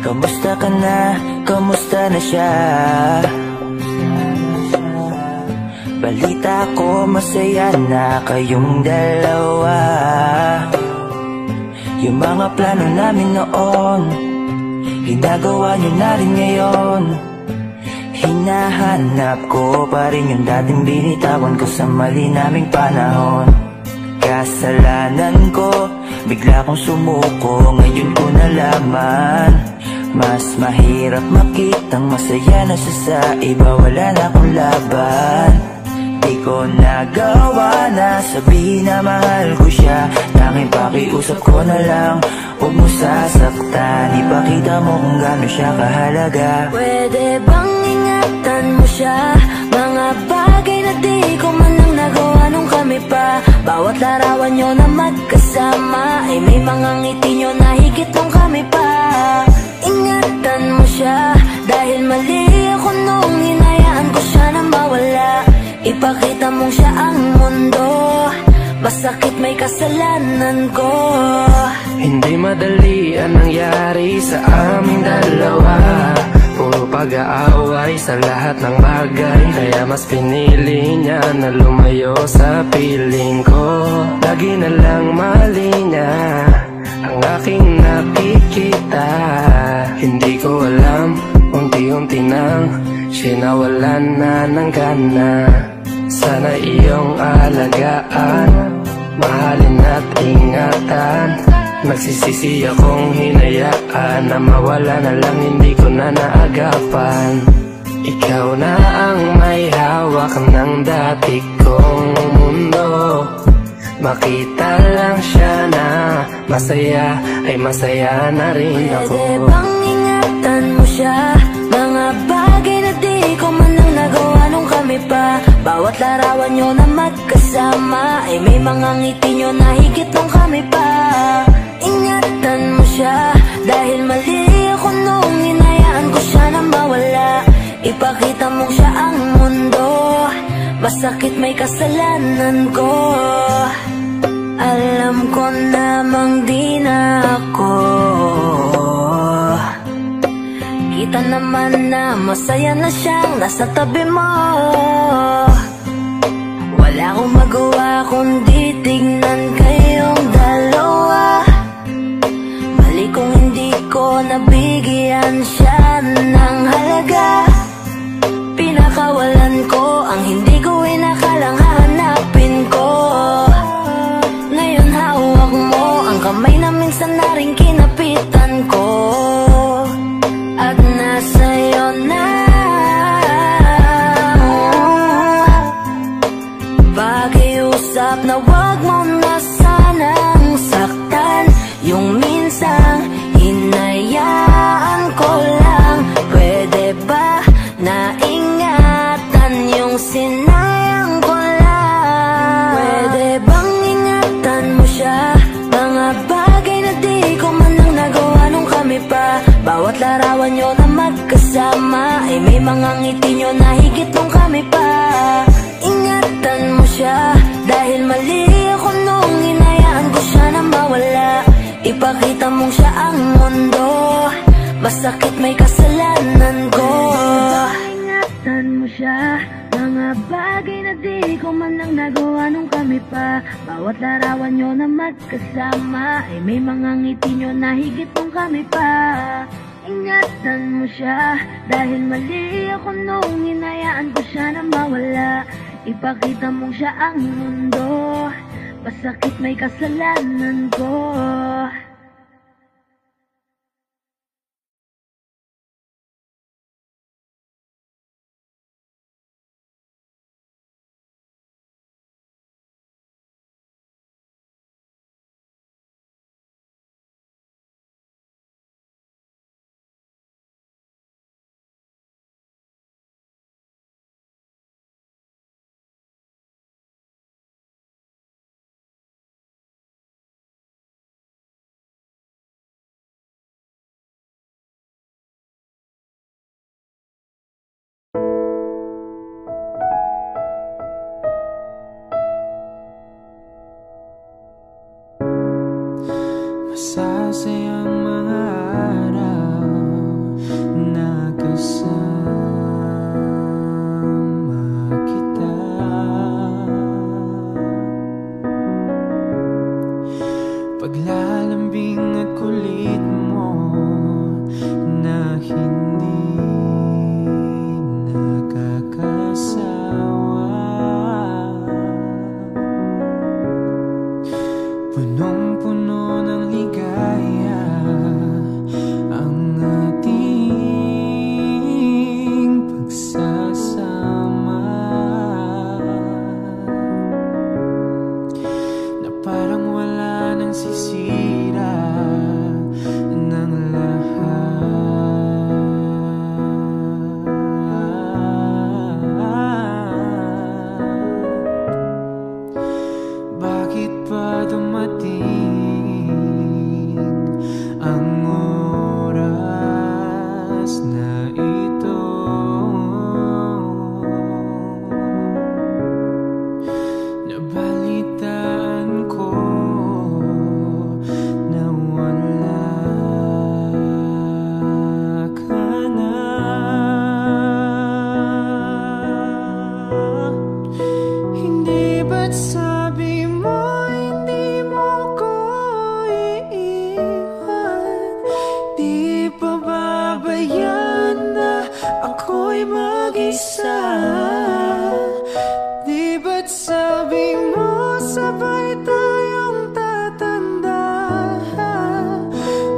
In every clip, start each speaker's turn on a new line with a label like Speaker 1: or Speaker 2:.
Speaker 1: Kamusta ka na? Kamusta na siya? Balita ko masaya na kayong dalawa. Yung mga plano namin noon, ginagawa nyo na rin ngayon. Hinahanap ko pa rin yung dating binitawan ko sa mali naming panahon. Kasalanan ko, bigla kong sumuko, ngayon ko nalaman. Mas mahirap makitang masaya na siya sa iba, wala na akong laban. Di ko nagawa na sabihin na mahal ko siya. Tanging pakiusap ko na lang, huwag mo sasaktan. Ipakita mo kung gaano siya kahalaga.
Speaker 2: Pwede bang ingatan mo siya? Mga bagay na di ko man lang nagawa nung kami pa. Bawat larawan nyo na magkasama ay may mga ngiti nyo na higit nung kami pa. Ingatan mo siya, dahil mali ako nung hinayaan ko siya na mawala. Ipakita mong siya ang mundo, masakit may kasalanan ko.
Speaker 3: Hindi madali ang nangyari sa aming dalawa. Puro pag-aaway sa lahat ng bagay, kaya mas pinili niya na lumayo sa piling ko. Lagi na lang mali niya ang aking nakikita. Hindi ko alam, unti-unti nang sinawalan na ng gana. Sana iyong alagaan, mahalin at ingatan. Nagsisisi akong hinayaan na mawala na lang, hindi ko na naagapan. Ikaw na ang may hawak ng dati kong mundo. Makita lang siya na masaya, ay masaya na rin ako.
Speaker 2: Pwede bang ingatan mo siya? Mga bagay na di ko man lang nagawa nung kami pa. Bawat larawan nyo na magkasama ay may mga ngiti nyo na higit nung kami pa. Ingatan mo siya, dahil mali ako nung hinayaan ko siya na mawala. Ipakita mong siya ang mundo, masakit may kasalanan ko. Alam ko namang di na ako. Kita naman na masaya na siyang nasa tabi mo. Wala akong magawa kundi tignan kayong dalawa. Mali kung hindi ko nabigyan siya ng halaga. Pinakawalan ko ang hindi ko inakalang hanapin ko. Ngayon hawak mo ang kamay na minsan na rin kinapitan ko. At nasa'yo na pakiusap na wag mo na sanang saktan. Yung minsang hinayaan ko lang. Pwede ba na ingatan yung sinayang ko lang? Pwede bang ingatan mo siya? Mga bagay na di ko man lang nagawa nung kami pa. Bawat larawan nyo na magkasama ay may mga ngiti nyo na higit nung kami pa. Ingatan mo siya, dahil mali ako nung hinayaan ko siya na mawala. Ipakita mong siya ang mundo, masakit may kasalanan ko. Ingatan mo siya, mga bagay na di ko man lang nagawa nung kami pa. Bawat larawan nyo na magkasama ay may mga ngiti nyo na higit nung kami pa. Ingatan mo siya, dahil mali ako nung hinayaan ko siya na mawala. Ipakita mong siya ang mundo, masakit may kasalanan ko.
Speaker 4: Masasayang mga araw mag-isa. Di ba't sabi mo sabay tayong tatanda?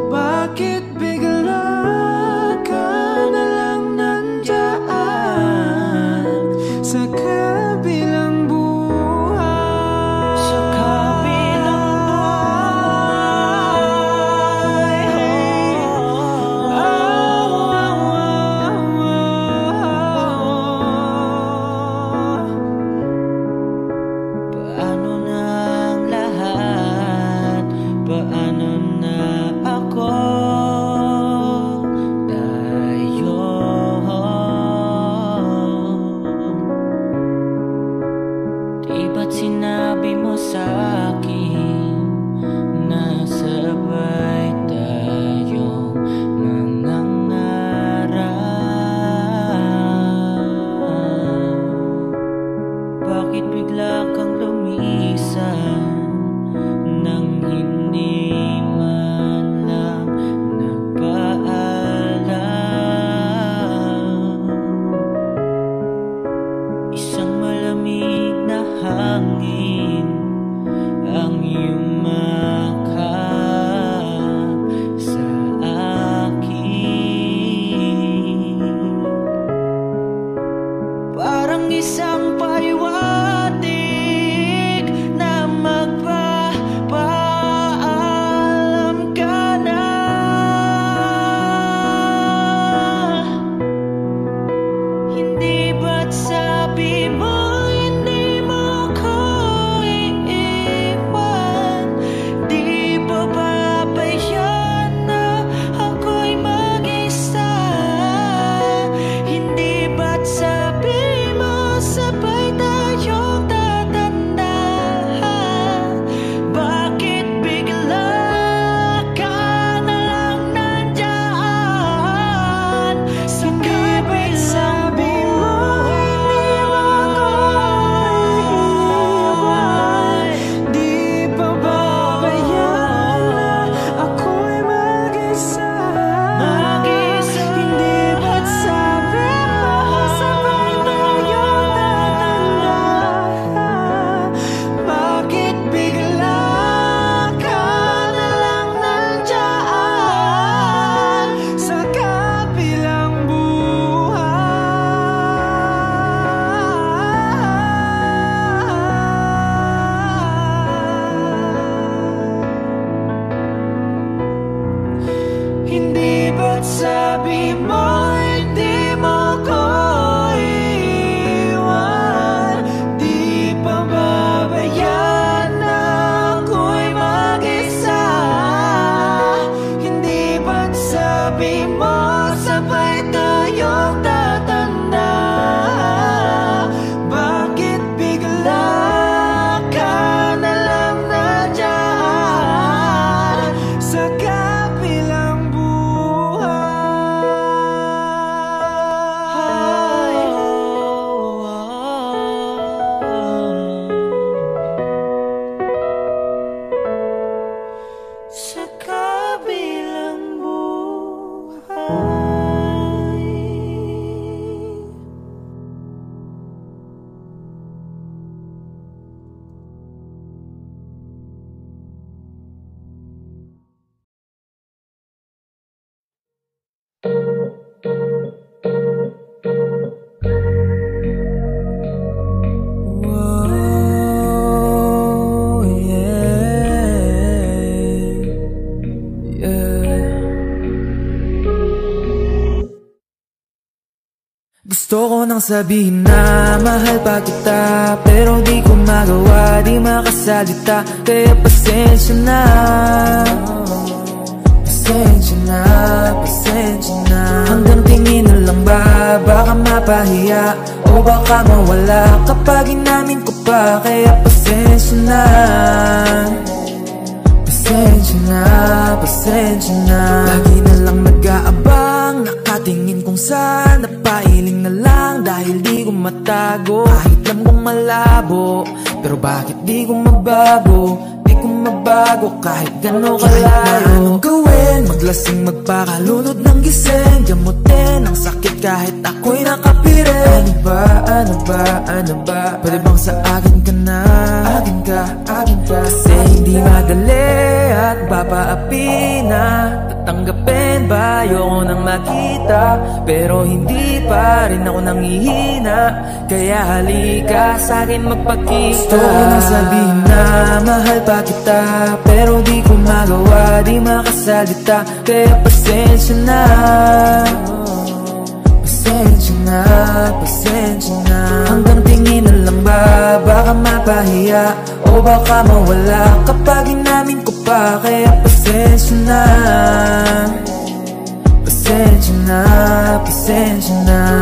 Speaker 4: Bakit bigla ka na lang nandyan sa kabilang buhay? Sa kabilang paano na ang lahat? Paano na ako? Tayo. Di ba't sinabi mo sa'kin na sabay tayong mangangarap? Bakit bigla kang lumisan nang hindi man lang nagpaalam? Isang malamig na hangin ang yumakap sa akin, parang isang paliwanag na magpapaalam ka na. Hindi ba't sabi mo hindi mo ko iiwan? Di ba babayan na ako'y mag-isa? Hindi ba't sabi mo sabay tayong tatanda? Bakit bigla ka na lang nandyan sa kabilang sabi mo hindi mo ko iiwan? Di ba babayan na ako'y mag-isa? Hindi ba't sabi mo sabay tayong tatanda? Bakit bigla ka na lang nandyan sa kabilang buhay? Hindi ba't sabi mo hindi mo ko iiwan? Di pa babayan na ako'y mag-isa? Hindi ba't sabi mo sabay tayong tatanda? Bakit bigla ka na lang nandyan sa kabilang buhay? Sa kabilang buhay. Whoa, yeah. Gusto ko nang sabihin na mahal pa kita, pero di ko magawa, di makasalita. Kaya pasensya na, pasensya na, pasensya na. Hanggang tingin na lang ba, baka mapahiya o baka mawala kapag inamin ko pa. Kaya pasensya na, pasensya na, pasensya na. Lagi na lang nag-aabang, nakatingin kung saan, napailing na lang dahil di ko matago. Kahit alam kong malabo, pero bakit di ko mabago? Di ko mabago kahit gano'n kalayo. Kahit na anong gawin, maglasing kasing magpakalunod ng gising, gamutin ang sakit kahit ako'y nakapirin. Ano ba? Pwede bang sa akin ka na? Akin ka. Kasi hindi madali at papaapi na. Tatanggapin ba? Ayoko nang makita, pero hindi pa rin ako nangihina. Kaya halika sa'kin magpakita. Gusto ko nang sabihin na mahal pa kita, pero di ko magawa, di makasalita. Kaya pasensya na. Pasensya na. Hanggang tingin na lang ba? Baka mapahiya o baka mawala kapag inamin ko pa. Kaya pasensya na.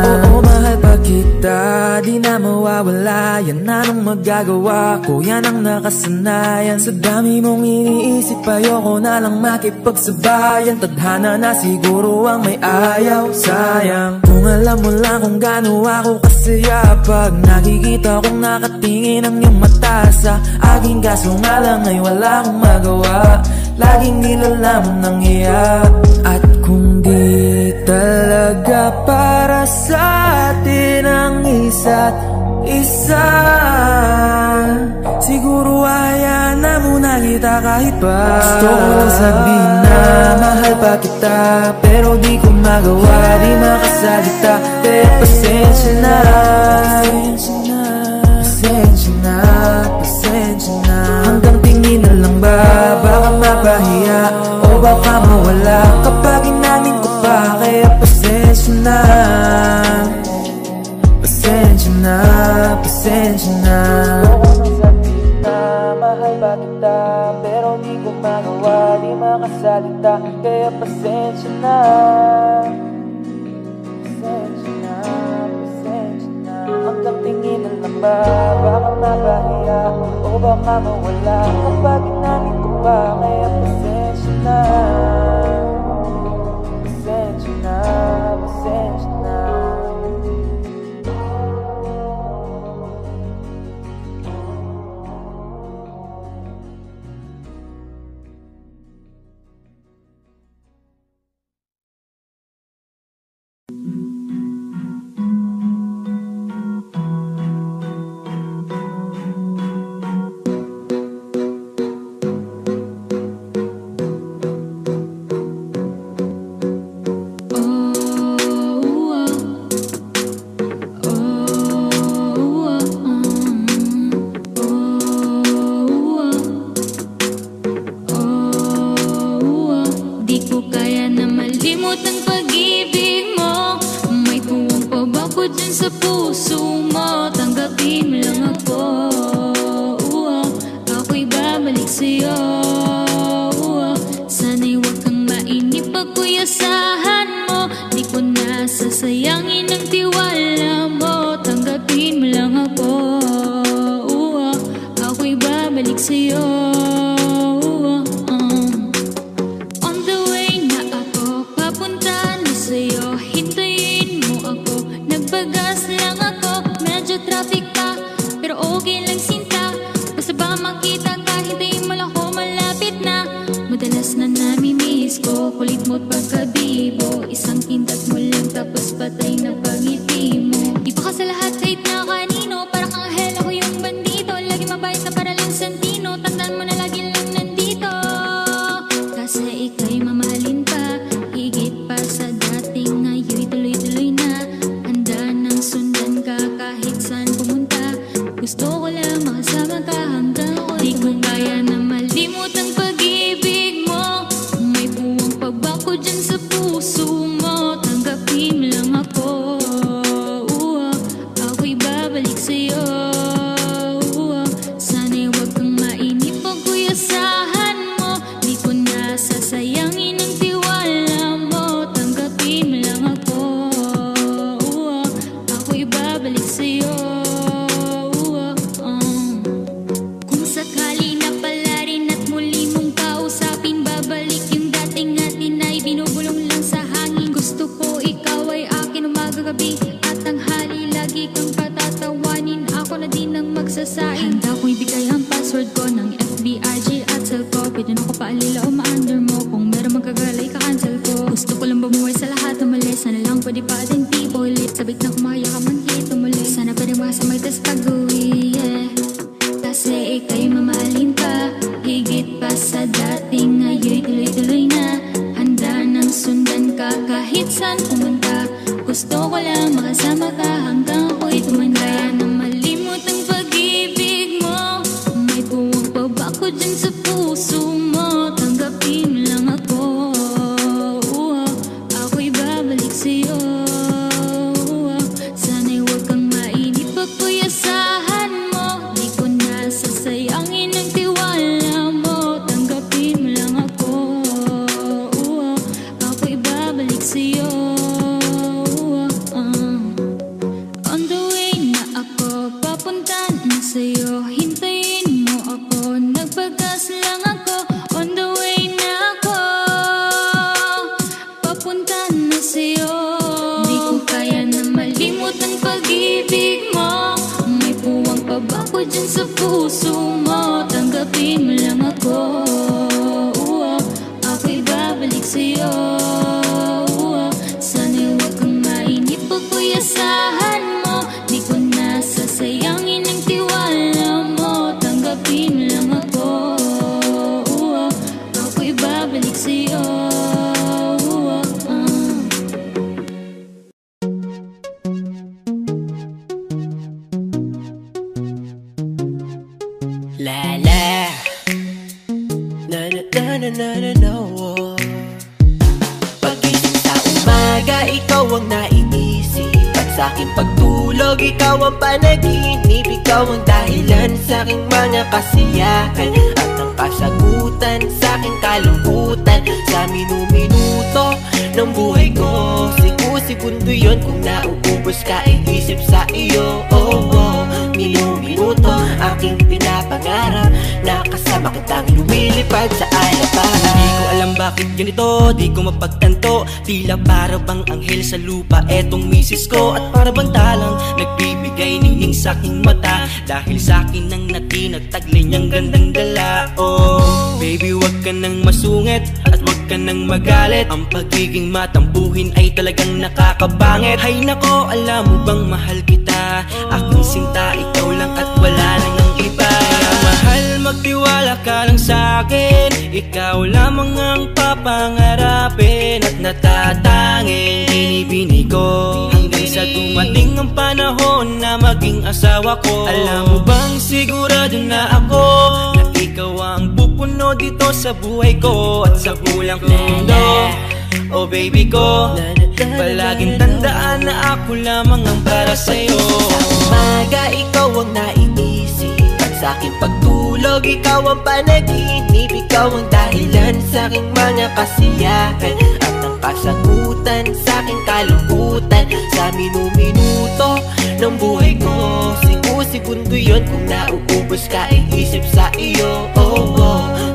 Speaker 4: Oo, mahal pa kita, di na mawawala. Yan anong magagawa ko, yan ang nakasanayan. Sa dami mong iniisip, ayoko na lang makipagsabayan. Tadhana na siguro ang may ayaw, sayang. Kung alam mo lang kung gaano ako kasaya pag nakikita kong nakatingin ang iyong mata sa aking. Kaso nga lang ay wala akong magawa, laging nilalamon ng iyak. At kung di talaga para sa atin ang isa't isa, siguro hayaan na muna kita kahit pa. Gusto ko lang sabihin na mahal pa kita, pero di ko magawa, di makasalita. Kaya pasensya na. Hanggang tingin na lang ba? Baka mapahiya o baka mawala kapag inamin ko pa. Kaya pasensya na. Mahal ba kita, pero di ko magawa, di makasalita. Kaya pasensya na. Hanggang tingin na lang ba? Baka mapahiya o baka mawala kapag inamin ko pa. Kaya pasensya na.
Speaker 5: Dyan sa puso mo, tanggapin lang ako. saan pumunta. Gusto ko lang makasama ka hanggang ako'y tumanda. Kaya na malimot ang pag-ibig mo. May buwang pa ba ko dyan sa puso mo? Tanggapin mo lang ako. Ako'y babalik sa'yo. Sana'y huwag kang mainip pag ko'y asahan mo. Di ko na sasayangin ang tiwala mo. Tanggapin mo lang ako. Ako'y babalik sa'yo. On the way na ako, papunta na sa'yo. Hintayin mo ako, nagpagas lang ako. On the way na ako, papunta na sa'yo. Di ko kaya na malimot ang pag-ibig mo. May puwang pa ba ko dyan sa puso mo? Tanggapin mo lang ako. Ako'y babalik sa'yo. Sana'y huwag kang mainip pag ko'y asahan mo. Di ko na sasayangin ang tiwala mo. Tanggapin mo lang ako. Ako'y babalik sa'yo.
Speaker 3: La la na na na na na na na. Pagising sa umaga, ikaw ang naiisip. At sa'king pagtulog, ikaw ang panaginip. Ikaw ang dahilan sa'king mga kasiyahan. At ang kasagutan sa'king kalungkutan. Sa minu-minuto ng buhay ko, segundo yun kung nauubos ka, iisip sa iyo. Minu-minuto aking pinapangarap na kasama kitang lumilipad sa alapahan. Di ko alam bakit ganito, di ko mapagtanto. Tila para bang anghel sa lupa etong misis ko. At para bang talang nagbibigay ningning sa'king mata. Dahil sa'kin nang natinagtaglay niyang gandang dala. Oh, baby wag ka nang masungit at wag ka nang magalit. Ang pagiging matampuhin ay talagang nakakabangit. Hay nako, alam mo bang mahal kita? Aking sinta, ikaw lang at wala nang ang iba. Kaya mahal, magtiwala ka lang sa'kin. Ikaw lamang ang papangarapin at natatanging binibini ko. Hanggang sa dumating ang panahon na maging asawa ko. Alam mo bang sigurado na ako na ikaw ang pupuno dito sa buhay ko at sa bulang mundo. Oh baby ko, palaging tandaan na ako lamang ang para sa'yo. Sa umaga, ikaw ang naiisip. At sa'king pagtulog, ikaw ang panaginip. Ikaw ang dahilan sa'king mga kasiyahan. At ang kasagutan sa'king kalungkutan. Sa minu-minuto ng buhay ko, segundo yun kung nauubos ka, iisip sa iyo.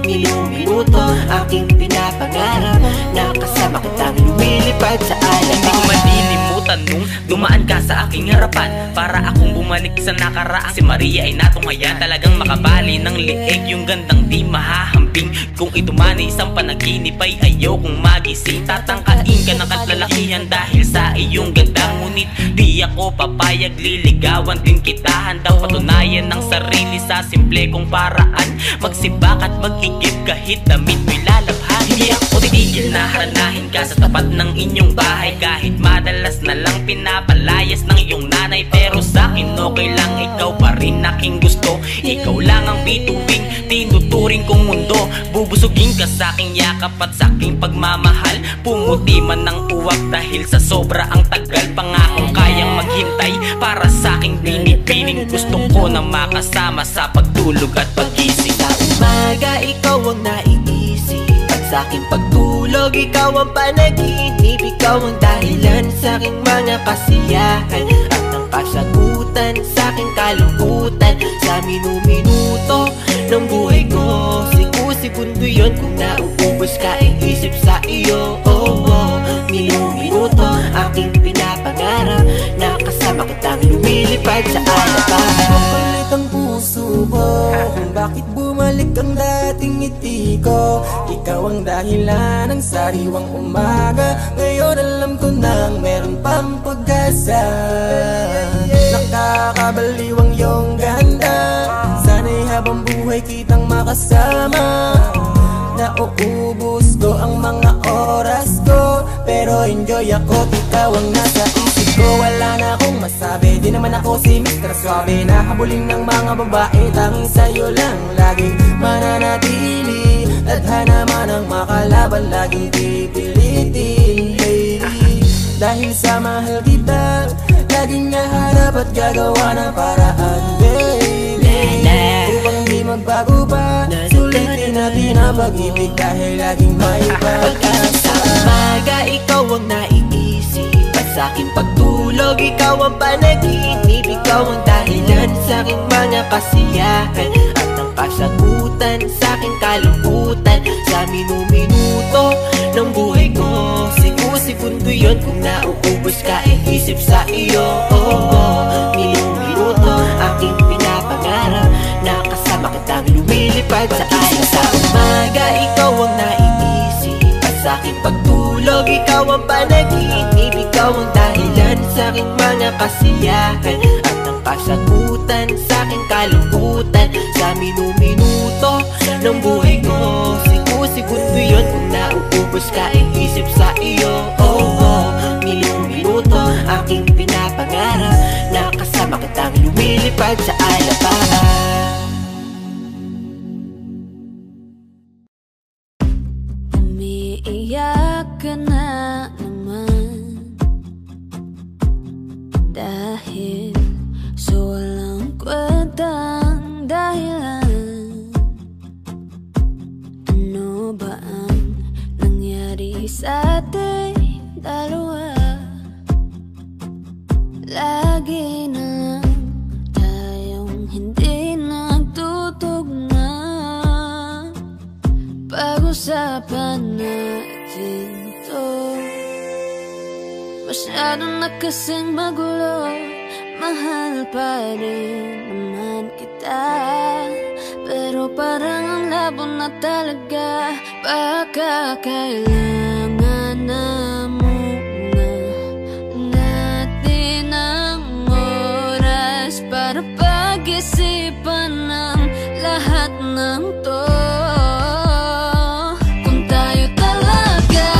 Speaker 3: Minu-minuto aking pinapangarap na kasama kitang lumilipad sa alapahan.
Speaker 6: Hindi ko malilimutan nung dumaan ka sa aking harapan. Para akong bumalik sa nakaraan. Si Maria ay natungayan, talagang makabali ng liig. Yung gandang di mahahambing. Kung ito man ay isang panaginip ay ayaw kong magising. Tatangkain ka ng katlalakihan dahil sa iyong ganda. Ngunit di ako papayag, liligawan din kita. Handang patunayan ng sarili sa simple kong paraan. Magsibak at mag-igib kahit damit mo'y lalabhan. Hindi ako titigil na haranahin ka sa tapat ng inyong bahay. Kahit madalas na lang pinapalayas ng iyong nanay. Pero sa'kin okay lang, ikaw pa rin aking gusto. Ikaw lang ang bituing tinuturing kong mundo. Bubusugin ka sa'king yakap at sa'king pagmamahal. Pumuti man ng uwak dahil sa sobra ang tagal. Pangakong kayang maghintay para sa'king binibining. Gusto ko na makasama sa pagtulog at pagising.
Speaker 3: Sa umaga, ikaw ang naiisip. At sa'king pagtulog, ikaw ang panaginip. Ikaw ang dahilan sa'king mga kasiyahan. At ang kasagutan sa'king kalungkutan. Sa minu-minuto ng buhay ko, segundo yun kung nauubos ka, iisip sa iyo. Minu-minuto aking pinapangarap na kasama kitang lumilipad sa alapahan.
Speaker 4: Makulit ang puso ko kung bakit bumalik ang dating ngiti ko. Ikaw ang dahilan ng sariwang umaga. Ngayon alam ko nang meron pang pag-asa. Nakakabaliw ang iyong ganda. Sana'y habang buhay kitang makasama. Nauubos ko ang mga oras ko, pero
Speaker 7: nagpa-enjoy ako't ikaw ang nasa isip ko. Wala na akong masabi, di naman ako si Mr. Suave na habulin ng mga babae, tanging sa'yo lang laging mananatili. Tadhana man ang makalaban, laging pipilitin, baby. Dahil sa mahal kita, laging nahanap at gagawa ng paraan, baby. Upang di magbago pa, sulitin natin ang pag-ibig dahil laging may pag-asa.
Speaker 8: Sa umaga, ikaw ang naiisip at sa aking pagtulog, ikaw ang panaginip. Ikaw ang dahilan sa aking mga kasiyahan at ang kasagutan sa aking kalungkutan. Sa minuto ng buhay ko, segundo yun kung nauubos ka, iisip sa iyo. Minuto aking pinapangarap na kasama kitang lumilipad sa alas. Sa umaga, ikaw ang naiisip at sa aking pagtulog, ikaw ang panaginip. Ikaw ang dahilan sa aking mga kasiyahan at ang kasagutan sa aking kalungkutan. Sa minuto ng buhay ko, segundo yun kung nauubos ka, iisip sa iyo. Minuto aking pinapangarap na kasama kitang lumilipad sa alapahan.
Speaker 2: Umiiyak ka na naman dahil sa walang kwentang dahilan. Ano ba ang nangyari sa ating dalawa? Lagi na lang tayong hindi nagtutugma. Pag-usapan natin to, masyadong na kasing magulo. Mahal pa rin naman kita, pero parang ang labo na talaga. Baka kailangan na muna natin ang oras para pag-isipan ng lahat ng to. Kung tayo talaga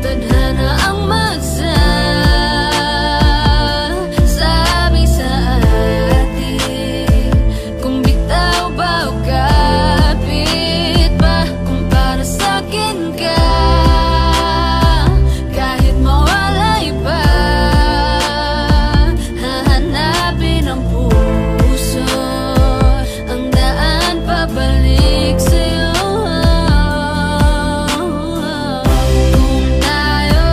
Speaker 2: tadhana ang magsasabi sa atin, kung bitaw ba o kapit ba, kung para sa'kin ka, kahit mawalay pa, hahanapin ang puso, ang daan pabalik sa'yo. Kung tayo,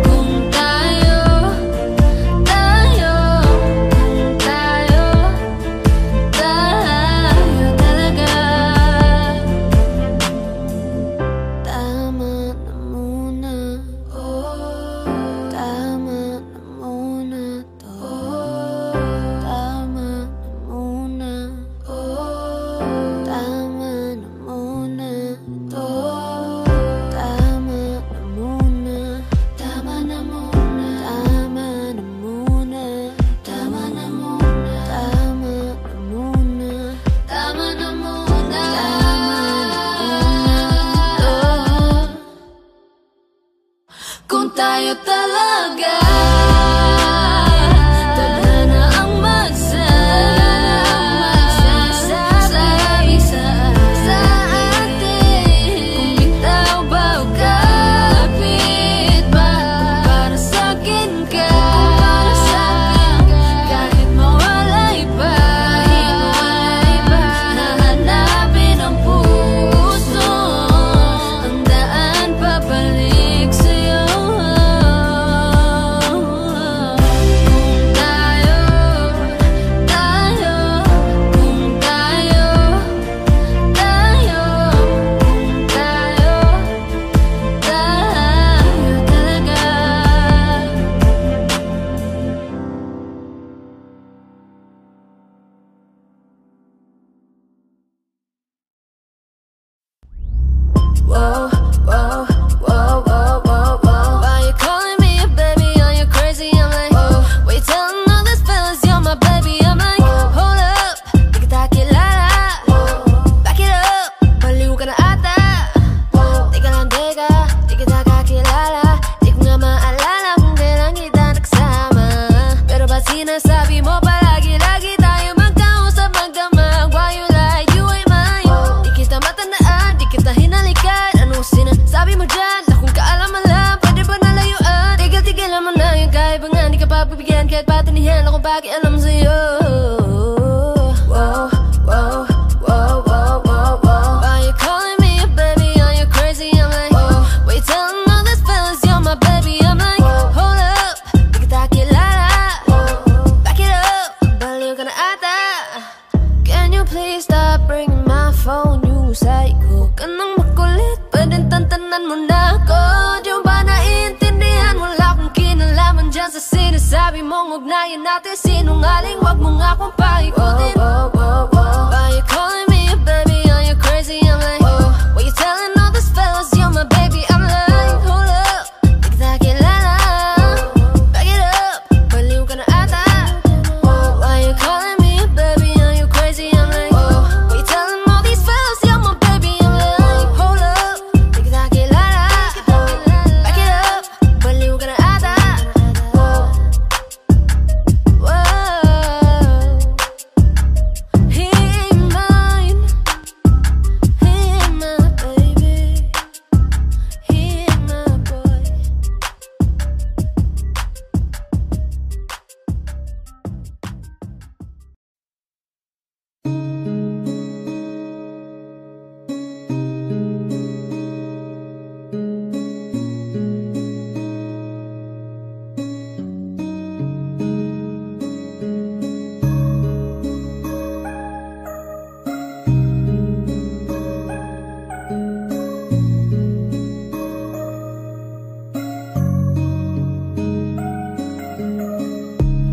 Speaker 2: kung tayo, kung tayo talaga. Tama na muna, tama na muna to. Tama na muna, tama na muna to. Tama na muna, tama na muna, tama na muna, tama na muna, tama na muna, tama na muna, kung tayo talaga tadhana ang magsasabi sa atin, kung bitaw ba o kapit ba, kung para sa'kin ka, kahit mawalay pa, hahanapin ang puso, ang daan pabalik sa'yo.
Speaker 9: mo dyan, akong kaalaman lang, pwede ba nalayuan? Tigil-tigilan mo na yung kaibangan, di ka pa bibigyan kahit patinihan akong pakialam sa'yo. Wow, wow, wow, wow, wow, wow. Are you calling me a baby? Are you crazy? I'm like, wait, telling all these fellas you're my baby. I'm like, hold up, di kita kilala. Back it up, baliw ka na ata. Can you please stop ringing my phone? You psycho ka nang makulit, pwedeng tantanan mo na ako. Di mo ba naiintindihan? Wala akong kinalaman dyan sa sinasabi mong ugnayan natin. Sinungaling, wag mo nga akong paikutin. Are you calling me a baby? Are you crazy? I'm like, why you telling all these fellas you're my baby? I'm like, hold up, di kita kilala. Back it up, baliw ka na ata. Why you calling me a baby? Are you crazy? I'm like, why you telling all these fellas you're my baby? I'm like, hold up, di kita kilala. Back it up, baliw ka na ata. He ain't mine, he ain't my baby, he ain't my boy.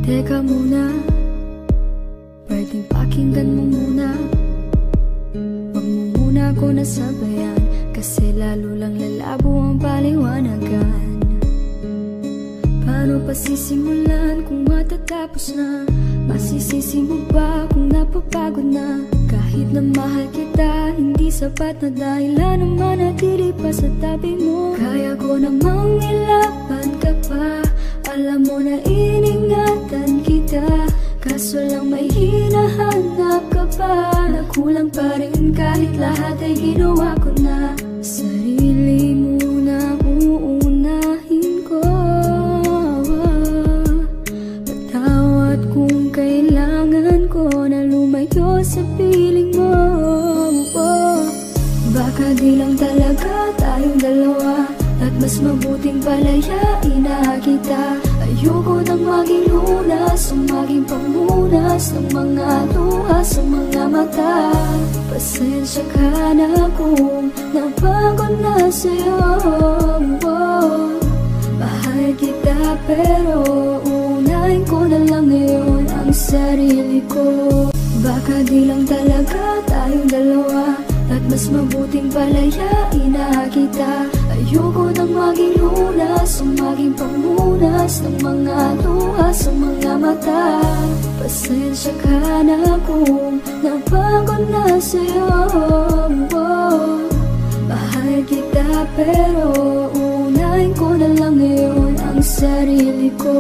Speaker 9: Teka muna, pwedeng pakinggan mo muna. Wag mo muna ako nasabayan, kasi lalo lang lalabo ang paliwanagan. Paano pa sisimulan kung matatapos na? Masisisi mo ba kung napapagod na? Kahit na mahal kita, hindi sapat na dahilan na manatili pa sa tabi mo. Kaya ko namang ilaban ka pa, alam mo na iningatan kita, kaso lang may hinahanap ka pa. Nakulang pa rin kahit lahat ay ginawa ko na. Sarili mo na uunahin ko. Patawad kung kailangan ko na lumayo sa piling mo. Baka di lang talaga tayong dalawa, at mas mabuting palayain na kita. Ayoko nang maging lunas o maging pamunas ng mga luha sa mga mata. Pasensya ka na kung napagod na sa'yo. Mahal kita pero unahin ko na lang ngayon ang sarili ko. Baka di lang talaga tayong dalawa, at mas mabuting palayain na kita. Ayoko nang maging lunas o maging pamunas ng mga luha sa mga mata. Pasensya ka na kung napagod na sa'yo. Mahal kita pero unahin ko na lang ngayon ang sarili ko.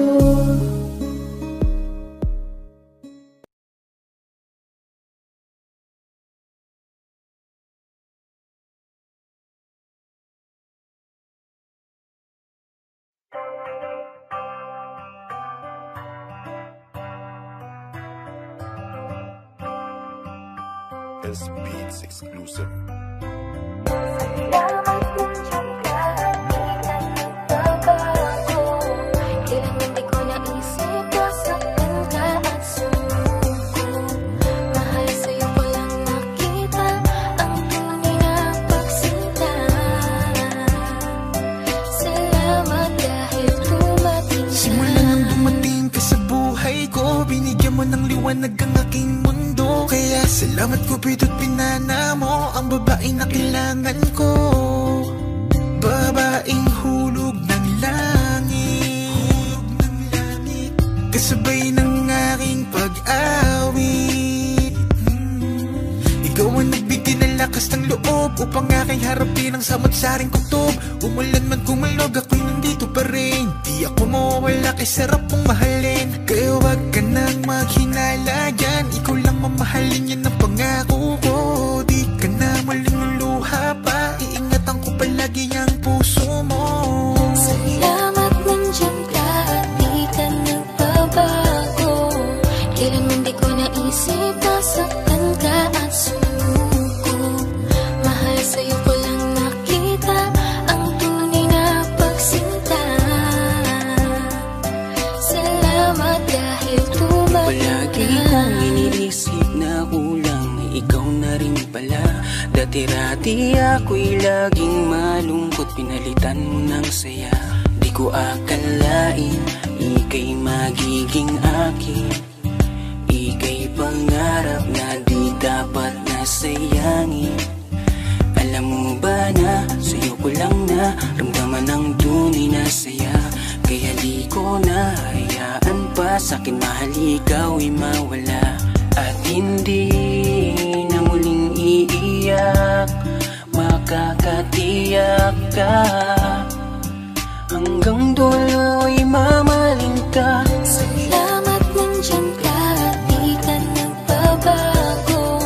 Speaker 10: S Beats exclusive.
Speaker 4: Ng aking mundo, kaya salamat Cupido't pinana mo ang babae na kailangan ko. Babaeng hulog ng langit, kasabay ng aking pag-awit. Ikaw ang nagbigay ng lakas ng loob upang aking harapin ang samot-saring kutob. Umulan man kumalog, ako'y nandito pa rin. Di ako mawawala kay sarap mong mahalin. Kaya wag ka nang maghinala dyan, ikaw lang mamahalin, yan ang pangako ko. Di ka na malululuha pa, iingatan ko palagi ang puso
Speaker 11: wala. Dati-rati ako'y laging malungkot, pinalitan mo ng saya. Di ko akalain, ika'y magiging akin. Ika'y pangarap na di dapat nasayangin. Alam mo ba na, sa'yo ko lang na ramdaman ang tunay na saya. Kaya di ko na hayaan pa sa'kin mahal ikaw'y mawala. At hindi na muling iiyak, makakatiyak ka. Hanggang dulo'y mamahalin ka.
Speaker 9: Salamat nandiyan ka at di ka nagbabago.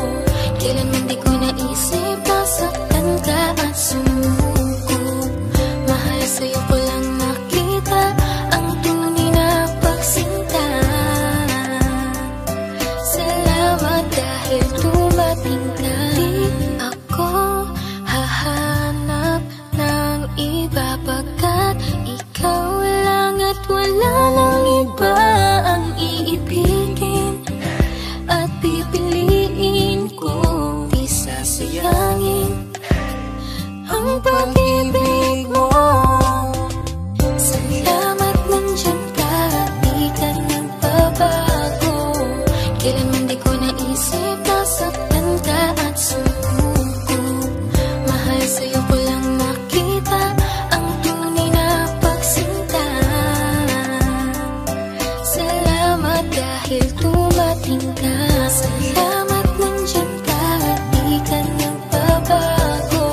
Speaker 9: Kailanman di ko naisip nasaktan ka at sumuko. Mahal sa'yo ko lang nakita ang tunay na pagsinta. Salamat dahil dumating ka. Di ako hahanap ng iba pagkat ikaw lang at wala nang iba ang iibigin at pipiliin ko. Di sasayangin ang pag-ibig mo. Salamat nandiyan ka at di ka nagbabago. Kailanman di ko naisip nasaktan ka at sumuko. Mahal sa'yo ko lang nakita ang tunay na pagsinta. Salamat dahil dumating ka. Salamat nandiyan ka at di ka nagbabago.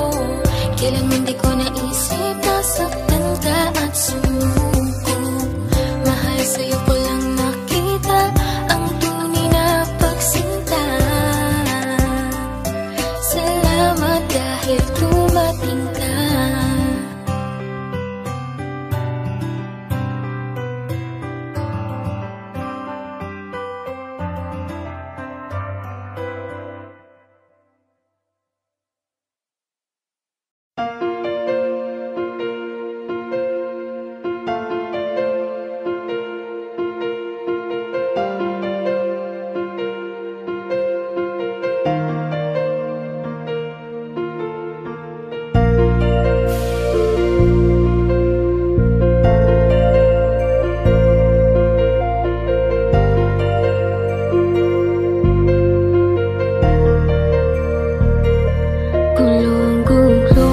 Speaker 9: Kailanman di ko naisip nasaktan ka at sumuko. Mahal sa'yo ko lang nakita ang tunay na pagsinta. Salamat dahil dumating ka. Gulong-gulo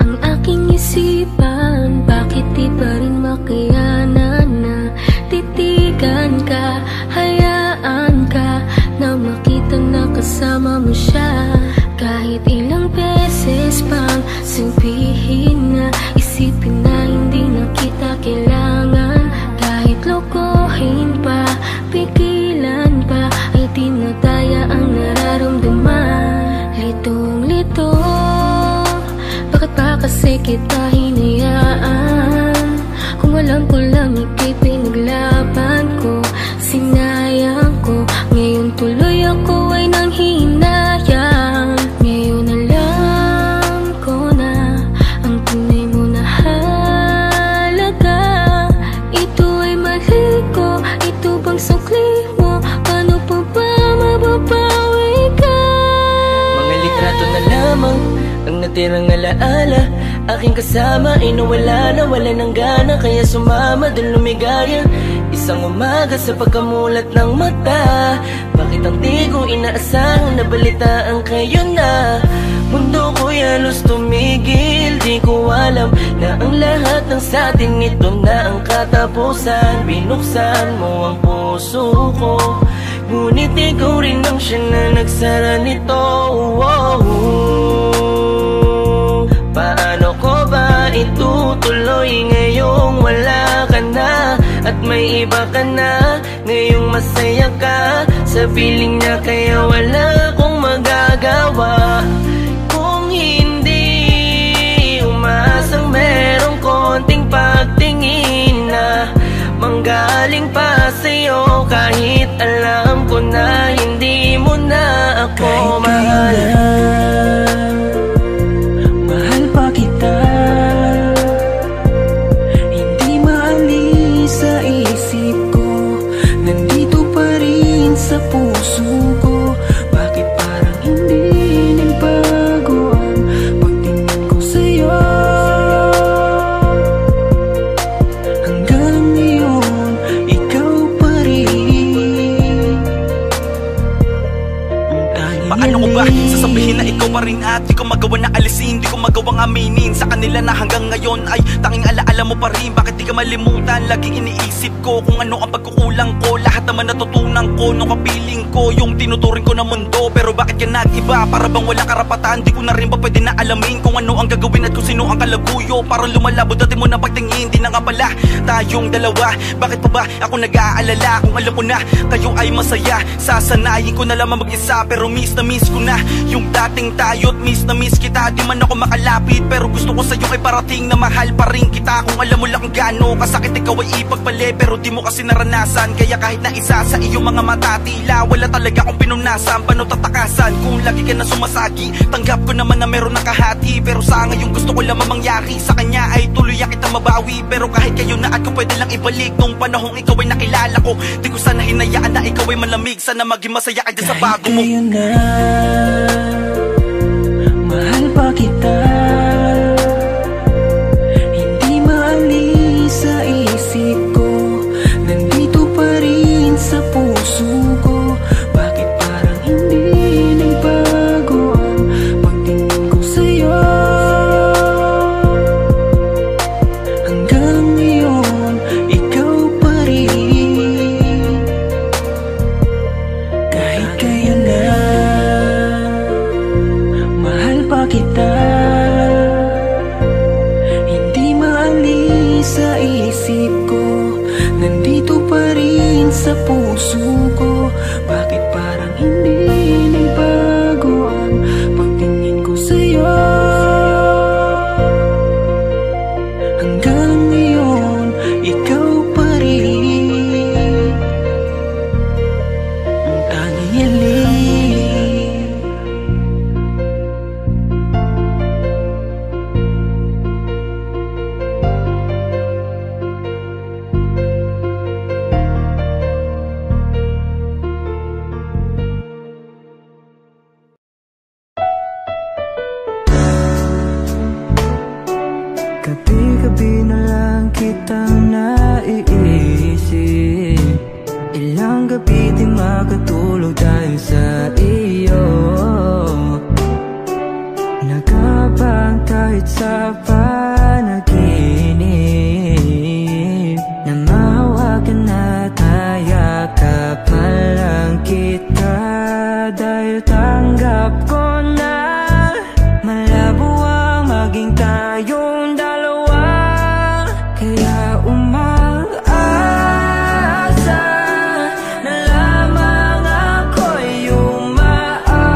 Speaker 9: ang aking isipan. Bakit di pa rin makayanan na titigan ka? Hayaan ka na makita na kasama mo siya. Kahit ilang beses pang sabihin na isipin na hindi na kita kailangan. Kahit lokohin pa, pigilan pa, ay di na daya ang nararamdaman. Litong-lito, bakit ba kasi kita hinayaan? Kung alam ko lang ika'y pinaglaban ko, sinayang ko. Ngayon tuloy ako ay nanghihinayang. Ngayon alam ko na ang tunay mo na halaga. Ito ay mali ko, ito bang sukli mo? Paano pa ba mababawi ka?
Speaker 11: Mga litrato na lamang ang natirang alaala. Aking kasama ay nawala ng gana. Kaya sumama dun lumigaya. Isang umaga sa pagkamulat ng mata, bakit ang di ko inaasahang nabalitaan kayo na? Mundo ko'y halos tumigil. Di ko alam na ang lahat ng satin ito na ang katapusan. Binuksan mo ang puso ko, ngunit ikaw rin ang siya na nagsara nito. Paano ko ba itutuloy ngayong wala ka na? At may iba ka na, ngayong masaya ka sa piling niya, kaya wala akong magagawa. Kung hindi umaasang merong konting pagtingin na manggaling pa sa'yo, kahit alam ko na hindi mo na ako mahal. Mahal pa kita, hindi maalis sa isip ko, nandito pa rin sa puso ko. Bakit parang hindi
Speaker 12: pa rin at di ko magawa na alisin, di ko magawang aminin sa kanila na hanggang ngayon ay tanging alaala mo pa rin. Bakit di ka malimutan? Laging iniisip ko kung ano ang pagkukulang ko. Lahat naman natutunan ko nung kapiling ko yung tinuturing ko na mundo. Pero bakit ka nag-iba? Para bang wala karapatan? Di ko na rin ba pwede na alamin kung ano ang gagawin at kung sino ang kalaguyo. Para lumalabo dati mo na pagtingin, di na nga pala tayong dalawa. Bakit pa ba ako nag-aalala kung alam ko na kayo ay masaya? Sasanayin ko na lamang mag-isa, pero miss na miss ko na yung dating tayo't miss na miss kita. Di man ako makalapit, pero gusto ko sa'yo ay parating na mahal pa rin kita. Kung alam mo lang gaano kasakit ikaw ay ipagpali, pero di mo kasi naranasan. Kaya kahit na isa sa iyong mga mata, tila wala talaga akong pinunasan. Paano tatakasan kung lagi ka na sumasagi? Tanggap ko naman na meron ng kahati, pero sa ngayon gusto ko lamang mangyari sa kanya ay tuluyan kita mabawi. Pero kahit kayo na ako pwede lang ibalik nung panahong ikaw ay nakilala ko. Di ko sana hinayaan na ikaw ay malamig. Sana maging masaya ka dyan sa bago mo.
Speaker 11: Kahit na mahal pa kita, hindi maalis sa isip ko. Nandito pa rin sa puso ko. Bakit parang hindi nagbago ang pagtingin ko sa'yo? Hanggang ngayon, ikaw pa rin. Kahit kaya na mahal pa kita, hindi maalis sa isip ko. Nandito pa rin sa puso ko. Bakit parang hindi nagbago ang pagtingin ko sa'yo? Hanggang ngayon, ikaw pa rin ang tanging hiling.
Speaker 1: Gabi-gabi na lang kitang naiisip. Ilang gabi di makatulog dahil sa iyo. Nagabang kahit sa panaginip, na mahawakan at hayakapan lang kita. Dahil tanggap ko na malabo ang maging tayong dalawa. Kaya umaasa na lamang ako'y umaasa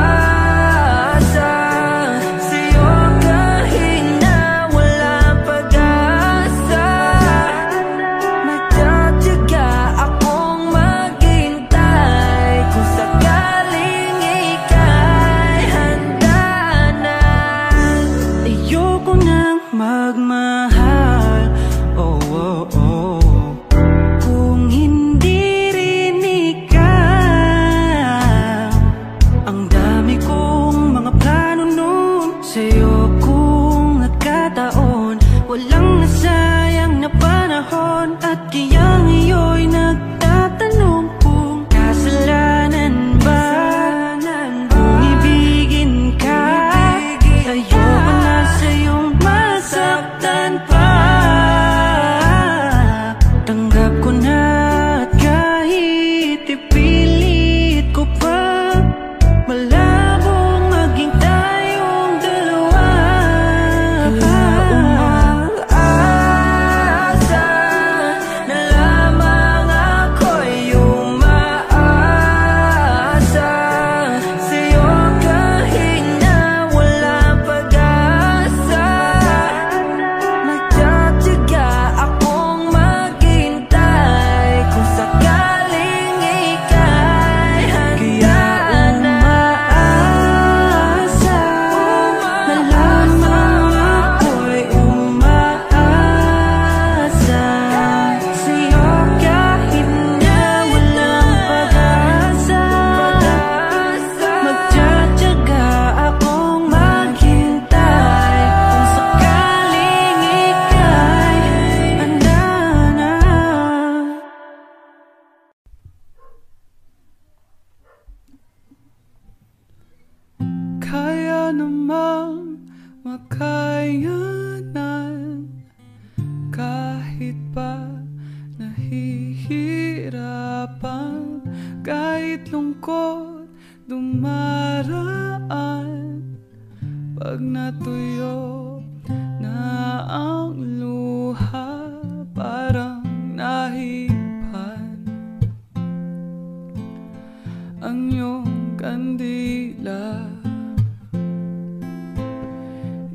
Speaker 1: sa'yo kahit na walang pag-asa. Magtatiyaga akong maghintay kung sakaling ika'y handa na. Ayoko nang magmahal, oh, oh, oh, kung hindi rin ikaw. Ang dami kong mga plano nun sa'yo kung nagkataon. Walang nasayang na panahon. At kaya ngayon'y nagtatanong kung kasalanan ba kung ibigin ka. Ayoko na sa'yong masaktan pa. Tanggap ko na at kahit ipilit ko pa, malabong maging tayong dalawa. Kaya umaasa
Speaker 13: makayanan. Kahit pa nahihirapan, kahit lungkot dumaraan, pag natuyo na ang luha, parang nahipan ang iyong kandila.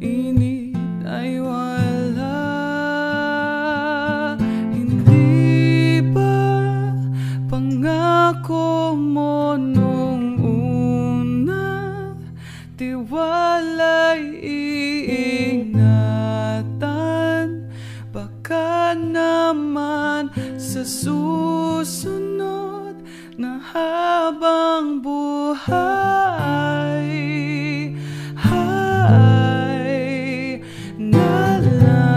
Speaker 13: Init ay wala, hindi ba pangako mo nung una? Tiwala'y iingatan, baka naman sa susunod na habang buhay na lang.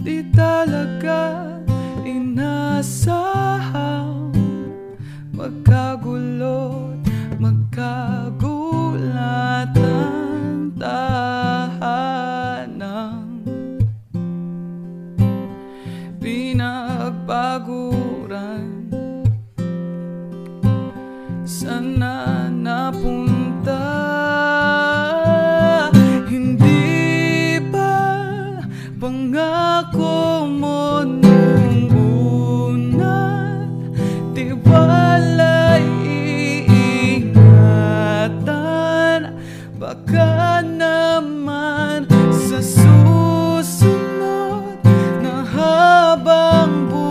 Speaker 13: Di talaga inasahang magkagulot, magkagulat ang tahanang pinagpaguran. Sana napunta, hindi ba pangako mo nung una? Tiwala'y iingatan, baka naman sa susunod na habang buhay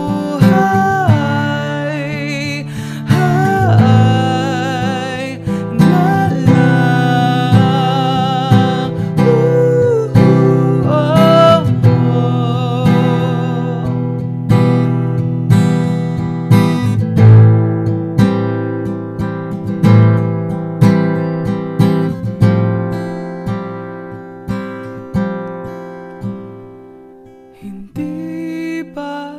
Speaker 13: na lang. Hindi ba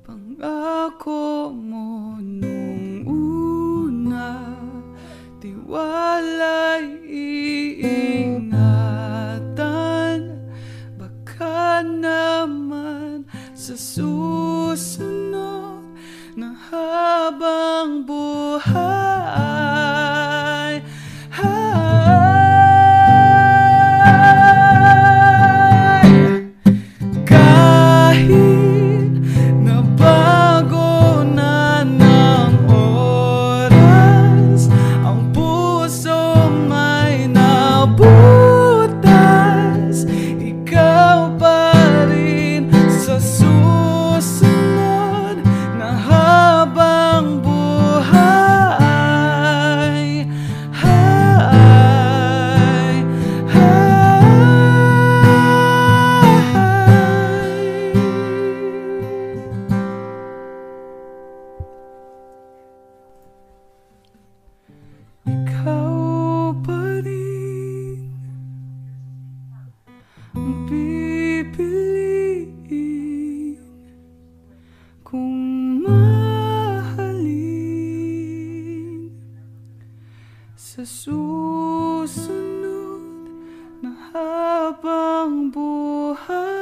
Speaker 13: pangako mo nung una? Tiwala'y iingatan, baka naman sa susunod na habang buhay kahit na bago na ng oras, ang puso may nabutas, ikaw pa rin sa susunod na habang buhay ikaw pa rin ang pipiliin kung mahalin sa susunod na habang buhay.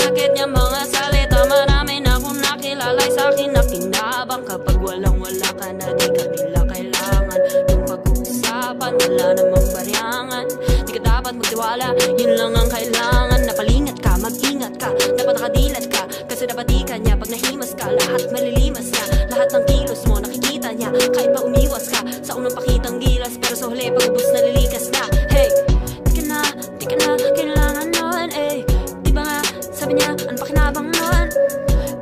Speaker 14: masakit niya mga salita. Marami na akong nakilalay sa'kin na kinabang. Kapag walang-wala ka na di ka nila kailangan. Yung pag-uusapan, wala namang baryangan. Di ka dapat magtiwala, yun lang ang kailangan. Napalingat ka, mag-ingat ka, dapat nakadilat ka. Kasi dapat di ka niya, pag nahimas ka, lahat malilimas niya. Lahat ng kilos mo nakikita niya, kahit pa umiwas ka sa unang pakitang gilas. Pero sa huli, pag-ubos nalilikas na. Hey, di ka na kailangan nun, eh. Di ba nga, sabi niya, ano pa kinabang nun?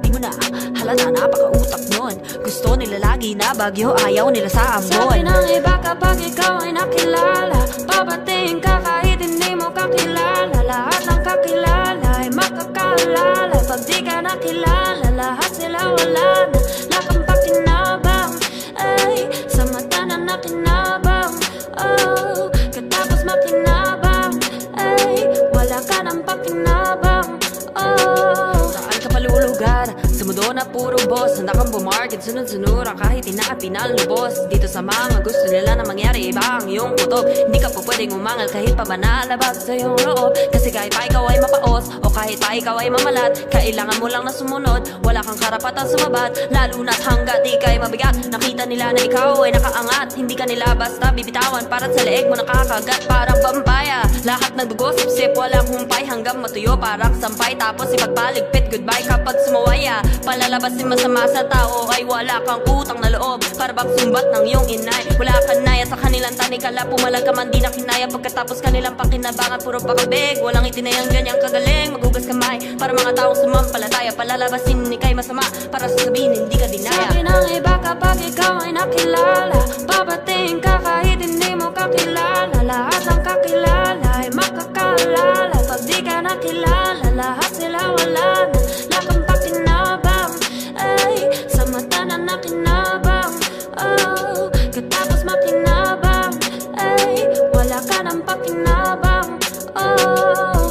Speaker 14: Di mo na halata, napaka-utak nun. Gusto nila lagi na bagyo, ayaw nila sa ambon. Sabi ng iba kapag ikaw ay nakilala, babatiin ka kahit hindi mo kakilala. Lahat ng kakilala ay makakaalala. Pag di ka nakilala, lahat sila wala na. Lakang pakinabang, ay, sa mata na nakinabang. Oh, katapos makinabang, ay, wala ka ng pakinabang. Oh, saan ka palulugar? Sa mundo na puro boss, handa kang bumarket, sunod-sunura kahit di na pinalubos. Dito sa mga gusto nila na mangyari, iba ang iyong kutob. Hindi ka po pwedeng umangal kahit pa ba nalabas sa iyong loob. Kasi kahit pa ikaw ay mapaos, o kahit pa ikaw ay mamalat, kailangan mo lang na sumunod. Wala kang karapatan sumabat, lalo na't hanggat di ka'y mabigat. Nakita nila na ikaw ay nakaangat, hindi ka nila basta bibitawan. Para't sa leeg mo nakakagat, parang pampaya. Lahat ng dugo, sip-sip, walang humpay hanggang matuyo, parang sampay. Tapos ipagpaligpit, goodbye kapag sumawaya. Palalabasin masama sa tao ay wala kang utang na loob. Para bang sumbat ng iyong inay, wala ka naya sa kanilang tanikala. Pumalag ka man di na kinaya, pagkatapos kanilang pakinabangan. Puro pakabig, walang itinayang ganyang kagaling. Maghugas kamay para mga taong sumampalataya. Palalabasin ni kay masama para sasabihin hindi ka dinaya. Sabi ng iba kapag ikaw ay nakilala, babatiin ka kahit hindi mo kakilala. Lahat ng kakilala ay makakaalala. Pag di ka nakilala, lahat sila wala na. Lakang pakinabang, ay, sa mata na nakinabang. Oh, katapos makinabang, ay, wala ka ng pakinabang. Oh,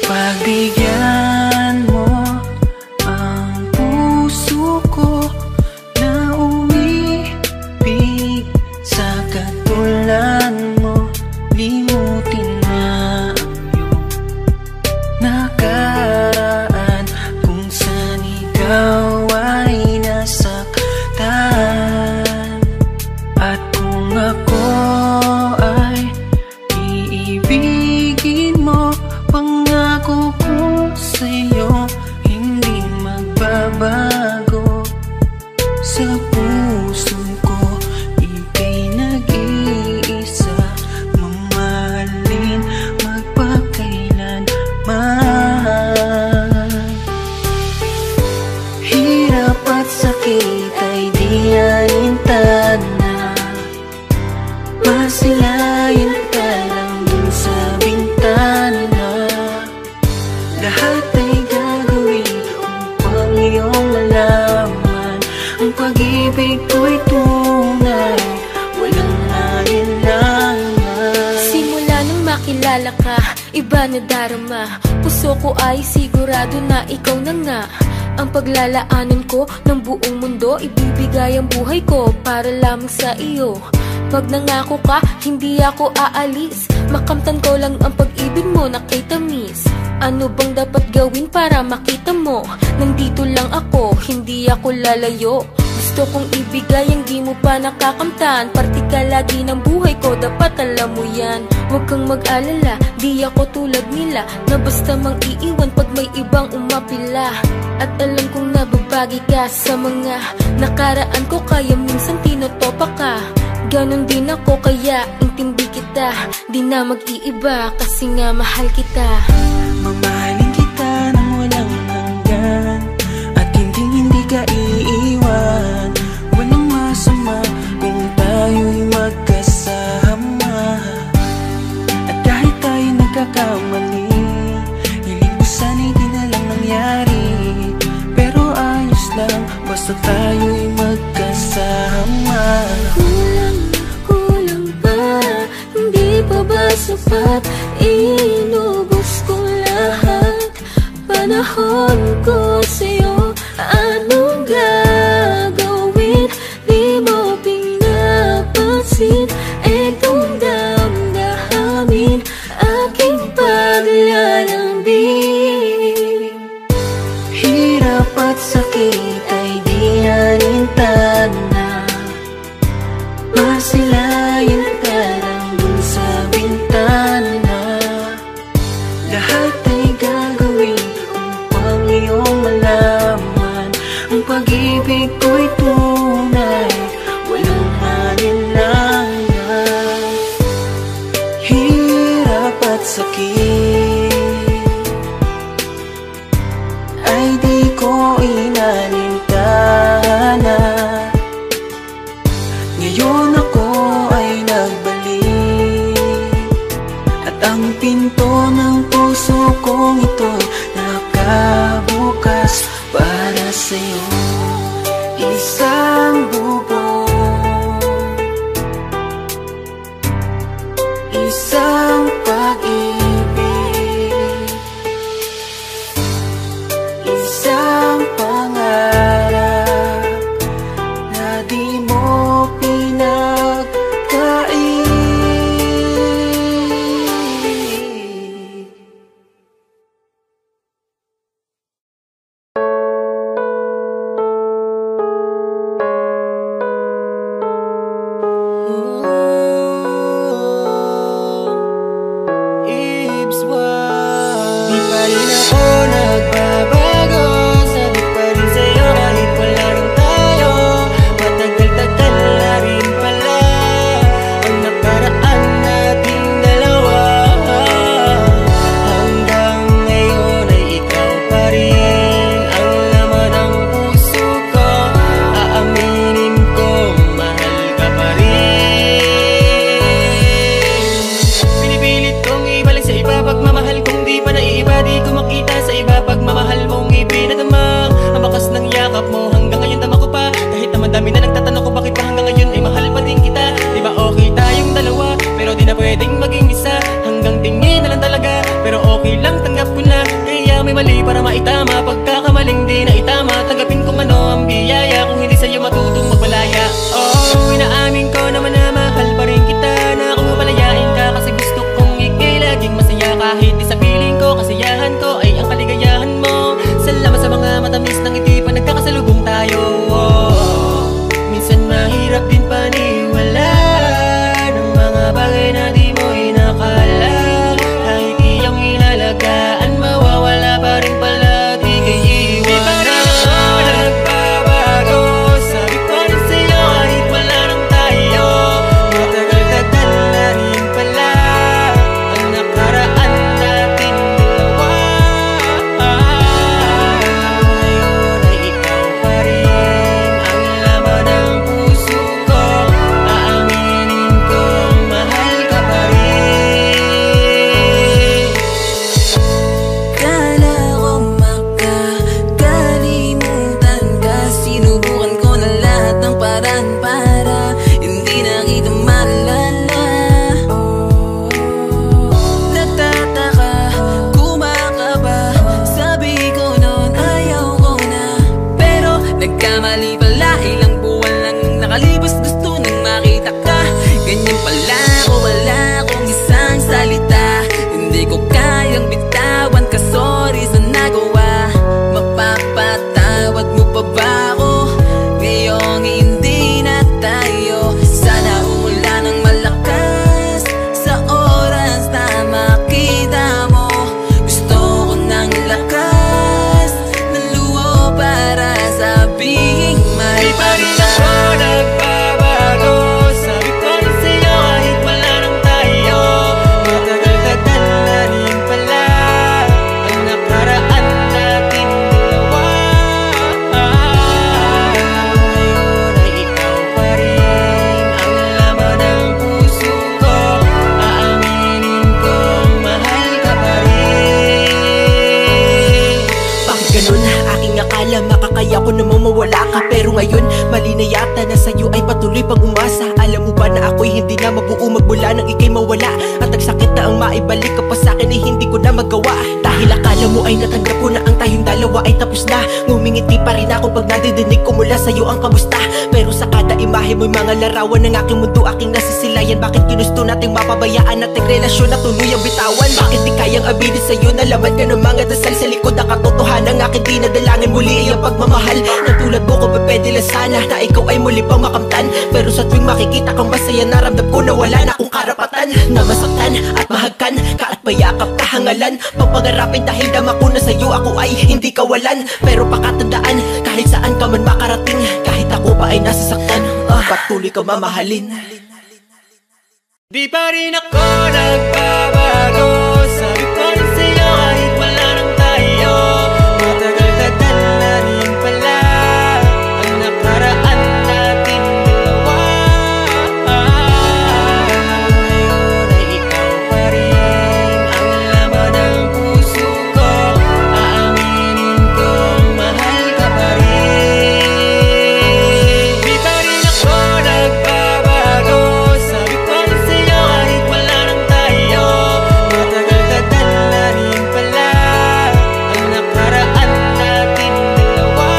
Speaker 11: pagbigyan mo ang puso ko na umibig sa katulad mo. Limutin na ang iyong nakaraan kung saan ikaw ay nasaktan. At kung ako ay iibigin mo, pangako ko sa'yo hindi magbabago. Sa puso ko ika'y nag-iisa, mamahalin magpakailanman. Hirap at sakit ay di alintad na, masilayan ka lang dun sa bintana. Lahat ay gagawin upang iyong malaman ang pag-ibig ko'y tunay, walang alinlangan.
Speaker 9: Simula nang makilala ka, iba na darama. Puso ko ay sigurado na ikaw na nga ang paglalaanan ko ng buong mundo. Ibibigay ang buhay ko para lamang sa iyo. Pag nangako ka, hindi ako aalis. Makamtan ko lang ang pag-ibig mo na kay tamis. Ano bang dapat gawin para makita mo? Nandito lang ako, hindi ako lalayo. Gusto kong ibigay ang di mo pa nakakamtan. Parte ka lagi ng buhay ko, dapat alam mo yan. Huwag kang mag-alala, di ako tulad nila na basta mang iiwan pag may ibang umapila. At alam kong nababagi ka sa mga nakaraan ko, kaya minsan tinotopa ka. Ganon din ako kaya intindi kita, di na mag-iiba kasi nga mahal kita.
Speaker 11: Mamahalin kita nang walang hanggan, at hindi ka iiwan. Walang masama kung tayo'y magkasama.
Speaker 9: sapat. Inubos ko lahat panahon ko sa'yo. Anong gagawin? Di mo pinapansin itong damdamin, aking paglalambing. Hirap at sakit ay di nalintan na, masilayan ka lang dun sa bintana. Lahat ay gagawin upang iyong malaman ang pag-ibig ko'y tunay, walang alinlangan. Hirap at sakit ay di ko inalintana. Ngayon ako ay nagbalik, at ang pinto ng puso kong ito'y nakabukas para sa'yo. Isang bubong, isang pag-ibig, isang pangarap na di mo pinagkait. Di pa rin ako nagbabago, sabi pa rin sa'yo kahit wala rin tayo. Matagal-tagal na rin pala ang nakaraan nating dalawa. Hanggang ngayon ay ikaw pa rin ang laman ng puso ko. Aaminin ko, mahal ka pa rin. Pinipilit kong ibalik sa iba pagmamahal kong di pa naiiba. Di ko makita sa iba pagmamahal mong ipinadama. Ang bakas ng yakap mo hanggang ngayon dama ko pa. Kahit naman dami na nagtatanong ko bakit pa hanggang ngayon ay mahal pa din kita. Di ba okay tayong dalawa, pero di na pwedeng maging isa. Hanggang tingin na lang talaga, pero okay lang, tanggap ko na. Kaya may mali para maitama, pagkakamaling di na itama. Tanggapin kung ano ang biyaya, kung hindi sa'yo matutong magmalaya. Oh, inaamin ko naman na mahal pa rin kita, na kung mapalayain ka kasi gusto kong ikay laging masaya. Kahit di sa piling ko, kasiyahan ko ay ang kaligayahan mo. Salamat sa mga matamis ng ngiti pa nagkakasalubong tayo. Minsan mahirap din paniwala ng mga bagay na di mo inakala. Kahit iyong inalagaan, mawawala pa rin pala, di kay iwanan. Di pa rin ako nagbabago, sabi ko rin sa'yo kahit wala rin tayo. Matagal-tagal na rin pala ang nakaraan natin dalawa. Ngayon ay ikaw pa rin ang laman ng puso ko. Aaminin ko, mahal ka pa rin. Kala ko makakalimutan ka, sinubukan ko na lahat ng paraan para hindi na kita maalala. Nagtataka, kumakaba, sabi ko noon ayaw ko na. Pero nagkamali pala, ilang buwan lang nang nakalipas, gusto nang makita ka. Ganyan pala ako, wala akong isang salita. Hindi ko kayang bitawan ka, sorry sa nagawa. Mapapatawad mo pa ba ako ngayong hindi na tayo? Sana umulan ng malakas sa oras na makita mo. Gusto ko ng lakas ng luho para sabihin may pagka. Nagbabago, sabi ko rin sa'yo kahit wala rin tayo. Matagal-tagal na rin pala ang nakaraan natin dalawa. Ngayon ay ikaw pa rin ang laman ng puso ko. Aaminin ko, mahal ka pa rin. Bakit ganun? Aking akala makakaya ko namang mawala ka, pero ngayon mali na yata na sa'yo ay patuloy pang umasa. Alam mo ba na ako'y hindi na mabuo magmula nang ika'y mawala, at ang sakit
Speaker 8: Kung maibalik ka pa sa'kin ay hindi ko na magawa. Dahil akala mo ay natanggap ko na ang tayong dalawa ay tapos na. Ngumingiti pa rin ako pag nadidinig ko mula sa'yo ang kamusta. Pero sa kada imahe mo'y mga larawan ng aking mundo, aking nasisilayan. Bakit ginusto nating mapabayaan nating relasyon na tuluyang bitawan? Bakit di kayang abilin sa'yo na laman ka ng mga dasal sa likod ng katotohanan ng aking dinadalangin muli ay ang pagmamahal. Natulad mo ko ba pwede lang sana na ikaw ay muli pang makamtan. Pero sa tuwing makikita kang masaya naramdam ko na wala na akong karapatan na masaktan at mahagkan ka at payakap kahangalan. Pagpangarapin dahil dama ko na sa'yo ako ay hindi kawalan. Pero pakatandaan kahit saan ka man makarating, kahit ako pa ay nasasaktan, patuloy ka mamahalin.
Speaker 7: Di pa rin ako nagbabago. Sabi ko rin sa'yo kahit wala nang tayo. Matagal-tagal na rin pala ang nakaraan natin dalawa. Ngayon ay ikaw pa rin ang laman ng puso ko. Aaminin kong mahal ka pa rin. Di pa rin ako nagbabago. Sabi ko rin sa'yo kahit wala nang tayo. Matagal-tagal na rin pala ang nakaraan natin dalawa.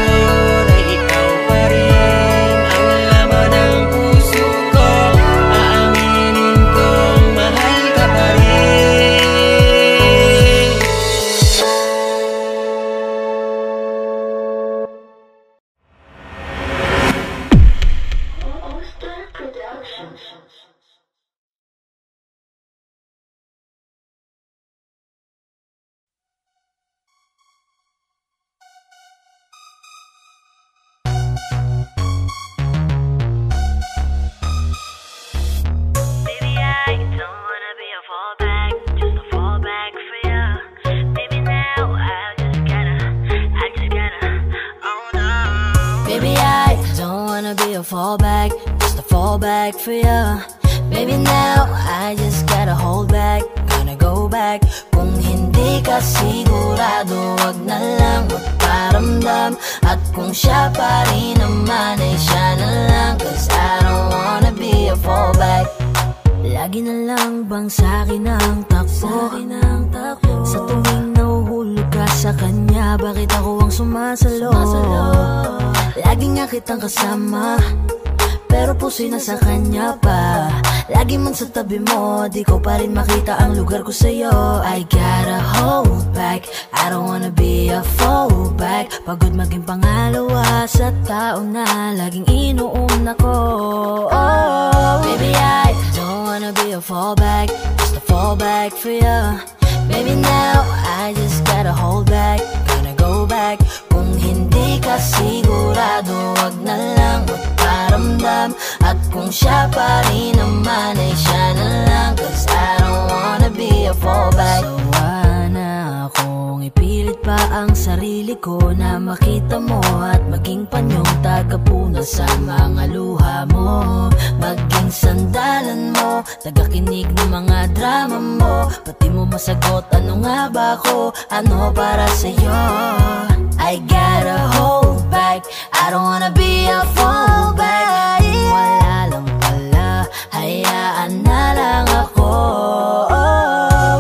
Speaker 7: Ngayon ay ikaw pa rin ang laman ng puso ko. Aaminin kong mahal ka pa rin.
Speaker 2: Baby, I don't wanna be a fallback, just a fallback for ya. Baby, now I just gotta, oh no. Baby, I don't wanna be a fallback, just a fallback for ya. Baby, now I just gotta hold back, gonna go back. Kung hindi ka sigurado, wag na lang magparamdam. At kung siya pa rin naman ay siya na lang, cause I don't wanna be a fallback. Lagi na lang bang sa'kin ang takbo? Sa tuwing nahuhulog ka sa kanya, bakit ako ang sumasalo? Lagi nga kitang kasama, pero puso'y nasa kanya pa. Lagi man sa tabi mo, di ko pa rin makita ang lugar ko sa'yo. I gotta hold back, I don't wanna be a fallback. Pagod maging pangalawa sa tao na laging inuuna ko. Oh, baby, I don't wanna be a fallback, just a fallback for ya. Baby, now I just gotta hold back, gonna go back. Kung hindi ka sigurado, wag na lang magparamdam. At kung siya pa rin naman ay siya na lang, cause I don't wanna be a fallback. Sawa na akong ipilit pa ang sarili ko na makita mo at maging panyong tagapuna sa mga luha mo. Maging sandalan mo, tagakinig ng mga drama mo. Pati mo masagot ano nga ba ako, ano para sa'yo. I gotta hold back, I don't wanna be a fallback. Kung wala lang pala, hayaan na lang ako.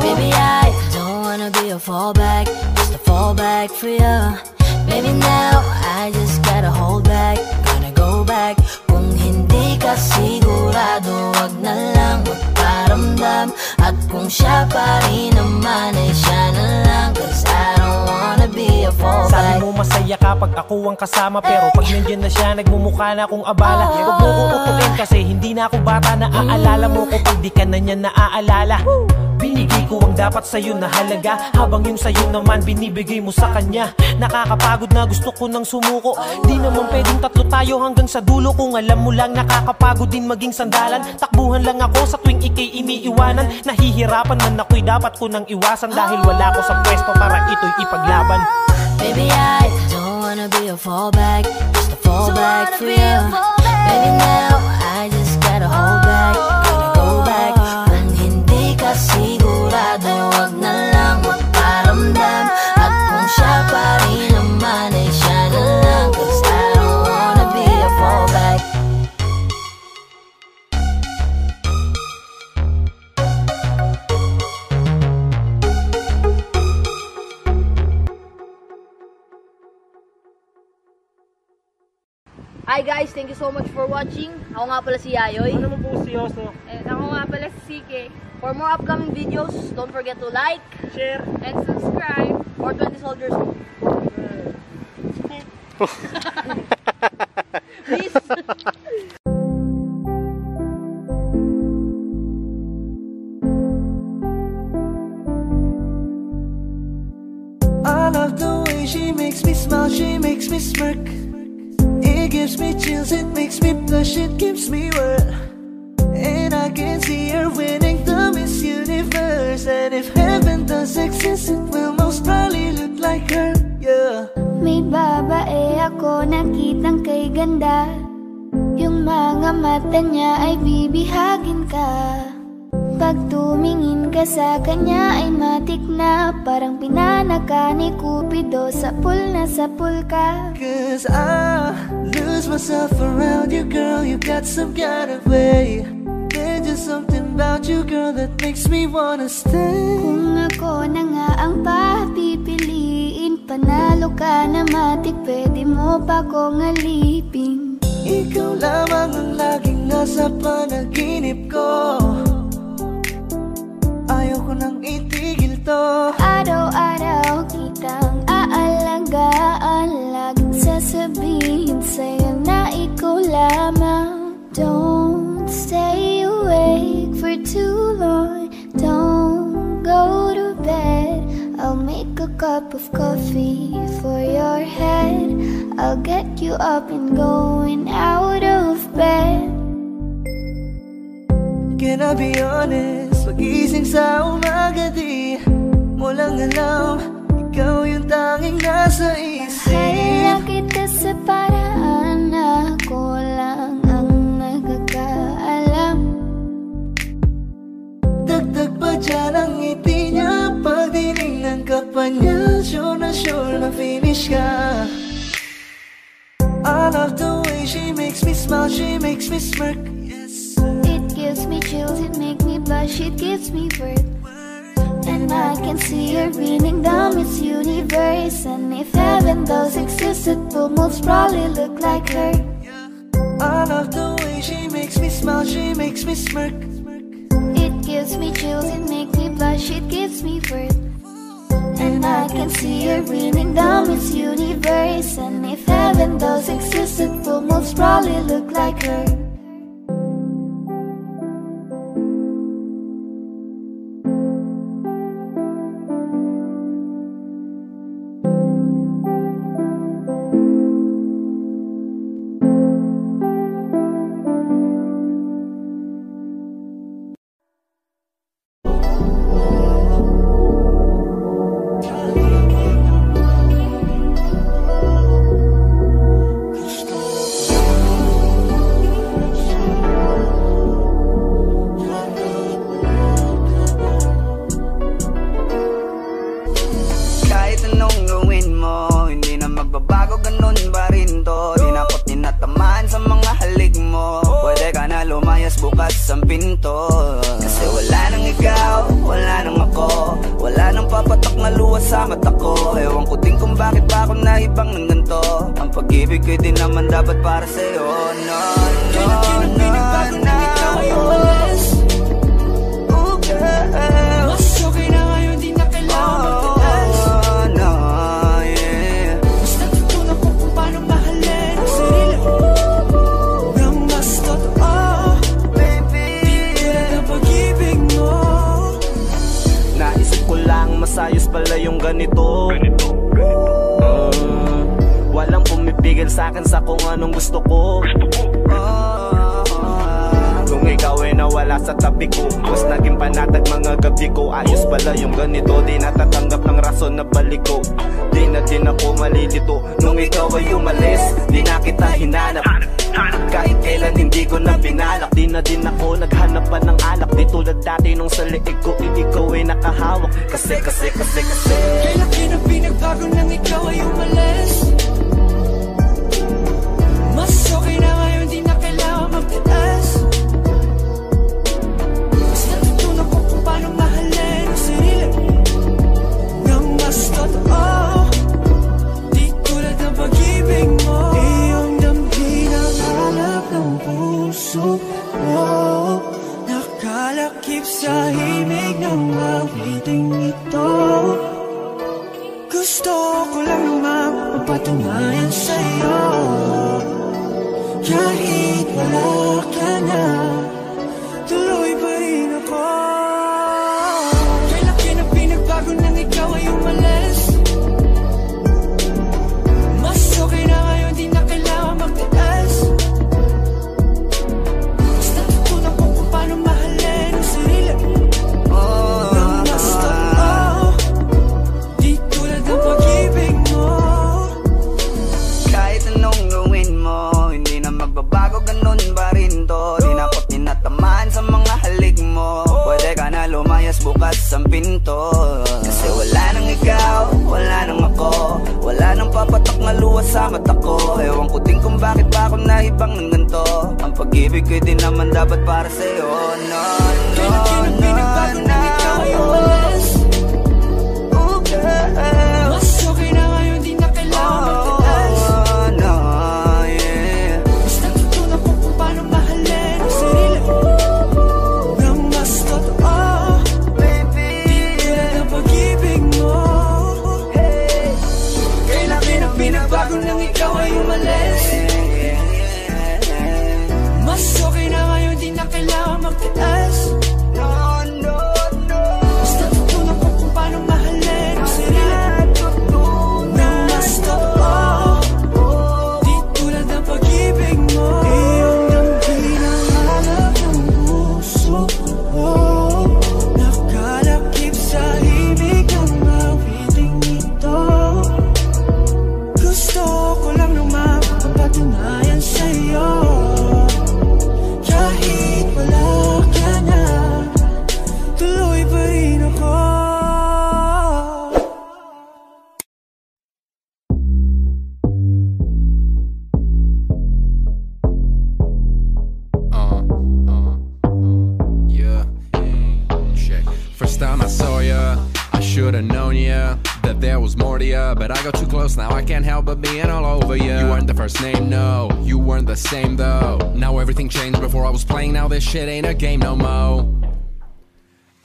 Speaker 2: Baby, I don't wanna be a fallback, just a fallback for ya. Baby, now I just gotta hold back, gonna go back. Kung hindi ka sigurado, wag na lang magparamdam. At kung siya pa rin naman ay siya na lang, cause I don't wanna be a fallback.
Speaker 15: Sabi mo masaya kapag ako ang kasama, pero pag nandiyan na siya, nagmumukha na akong abala. Huwag mo kukutuin kasi hindi na ako bata. Naaalala mo ko pag di ka na niya naaalala. Binigay ko ang dapat sa'yo na halaga, habang yung sa'yo naman binibigay mo sa kanya. Nakakapagod na gusto ko nang sumuko. Di naman pwedeng tatlo tayo hanggang sa dulo. Kung alam mo lang nakakapagod din maging sandalan. Takbuhan lang ako sa tuwing ikay iniiwanan. Nahihirapan man ako'y dapat ko nang iwasan, dahil wala ko sa pwesto para ito'y ipaglaban.
Speaker 2: Baby, I don't wanna be a fallback, just a fallback for you. Baby, now I just gotta hold back, gotta go back. Kung hindi ka sigurado, wag na lang magparamdam. At kung siya pa rin naman ay siya na lang, cause I don't wanna be a fallback.
Speaker 16: Hi guys, thank you so much for watching. Ako nga pala si Yayoy.
Speaker 15: Ano naman po si Yoso?
Speaker 16: And ako nga pala si CK. For more upcoming videos, don't forget to like,
Speaker 15: share,
Speaker 16: and subscribe. 420 Soldiers. Peace.
Speaker 4: I love the way she makes me smile, she makes me smirk. It gives me chills, it makes me blush, it gives me world. And I can see her winning the Miss Universe. And if heaven does exist, it will most probably look like her, yeah.
Speaker 17: May babae ako nakitang kay ganda. Yung mga mata niya ay bibihagin ka. Pag tumingin ka sa kanya ay matik na. Parang pinanaka ni Cupido, sapul na sapul ka.
Speaker 4: Cause I lose myself around you, girl. You got some kind of way. There's just something about you, girl, that makes me wanna stay.
Speaker 17: Kung ako na nga ang papipiliin, panalo ka na matik, pwede mo pa kong alipin.
Speaker 4: Ikaw lamang ang laging nasa panaginip ko. Ayaw ko nang itigil to.
Speaker 17: Araw-araw kitang aalagaan, laging sasabihin sa'yo na ikaw lamang. Don't stay awake for too long, don't go to bed. I'll make a cup of coffee for your head. I'll get you up and going out of bed.
Speaker 4: Can I be honest? Pag-ising sa umaga di mo lang alam, ikaw yung tanging nasa isip.
Speaker 17: Mahal kita sa paraan na ako lang ang nagkakaalam.
Speaker 4: Dagdag pa dyan ang ngiti niya, pag dinignan ka pa niya, sure na finish ka. I love the way she makes me smile, she makes me smirk.
Speaker 17: It gives me chills, it makes me blush, it gives me worth. And I can see her winning the Miss Universe. And if heaven does exist, it will most probably look like her.
Speaker 4: I love the way she makes me smile, she makes me smirk.
Speaker 17: It gives me chills, it makes me blush, it gives me worth. And I can see her winning the Miss Universe. And if heaven does exist, it will most probably look like her.
Speaker 1: bukas ang pinto. Kasi wala nang ikaw, wala nang ako, wala nang papatak na luha sa mata ko. Ewan ko din kung bakit ba ako naibang ng ganito. Ang pag-ibig ko'y di naman dapat para sa'yo. No, no, no, na ikaw ay umalis. Oh girl, mas okay na ngayon, di na kailangan magtaas. Oh no, yeah. Mas natutunan ko kung paano mahalin ang sarili nang mas totoo. Baby, di tulad ang pag-ibig mo.
Speaker 18: Naisip ko lang masayos pala yung ganito. Walang pumipigil sa'kin sa kung anong gusto ko. Kung ikaw ay nawala sa tabi ko, mas naging panatag mga gabi ko. Ayos pala yung ganito, di natatanggap ng rason na balik ko. Di na din ako malilito nung ikaw ay umalis, di na kita hinanap. Kahit kailan hindi ko na pinalak, di na din ako naghanap pa ng alak. Di tulad dati nung sa liig ko, ikaw ay nakahawak. Kasi
Speaker 1: kailan kinang pinagbago nang ikaw ay umalis. Mas okay na ngayon, di na kailangan magtaas. Mas natutunan ko kung paano mahalin ang sarili nang mas totoo. Di tulad ng pag-ibig mo. Iyong damdamin
Speaker 4: Nakakalakip sa himig ng awiting ito. Gusto ko lang naman mapatunayan sa'yo, kahit wala ka na, tuloy pa rin ako. Kailan pinagbago nang ikaw ay umalis? Mas okay na ngayon, di na kailangan magtaas. Basta tutunan ko kung paano mahalin ang sarili nang mas totoo, di tulad ng pag-ibig mo.
Speaker 19: Kahit anong gawin mo, hindi na magbabago, ganun ba rin to? Di na ako tinatamaan sa mga halik mo. Pwede ka na lumayas, bukas ang pinto. Kasi wala nang ikaw, wala nang ako, wala nang papatok na luwas sa mata ko. Ewan ko din kung bakit ba ako naibang ng ganito. Ang pag-ibig ko din naman dapat para sa'yo. No, no, no, no. Oh, girl,
Speaker 4: mas okay na ngayon, di na kailangan magtaas.
Speaker 19: no, yeah.
Speaker 4: Basta tutunan ko kung paano mahalin ang sarili nang mas totoo,
Speaker 19: baby.
Speaker 4: di tulad ng pag-ibig mo. Kailan pinagbago nang ikaw ay umalis? Mas okay na ngayon, di na kailangan magtaas.
Speaker 19: No, no, no.
Speaker 4: Basta tutunan ko kung paano mahalin ang sarili nang mas totoo, di tulad ng pag-ibig mo. Iyong damdamin ang hanap ng puso ko, nakalakip sa himig ng awiting ito. Gusto ko lang naman mapatunayan sa'yo, kahit wala ka na, tuloy pa rin ako.
Speaker 20: Yeah, check. First time I saw ya, I should've known ya, that there was more to ya. But I got too close, now I can't help but being all over ya. You weren't the first name, no, you weren't the same though. Now everything changed, before I was playing, now this shit ain't a game no more.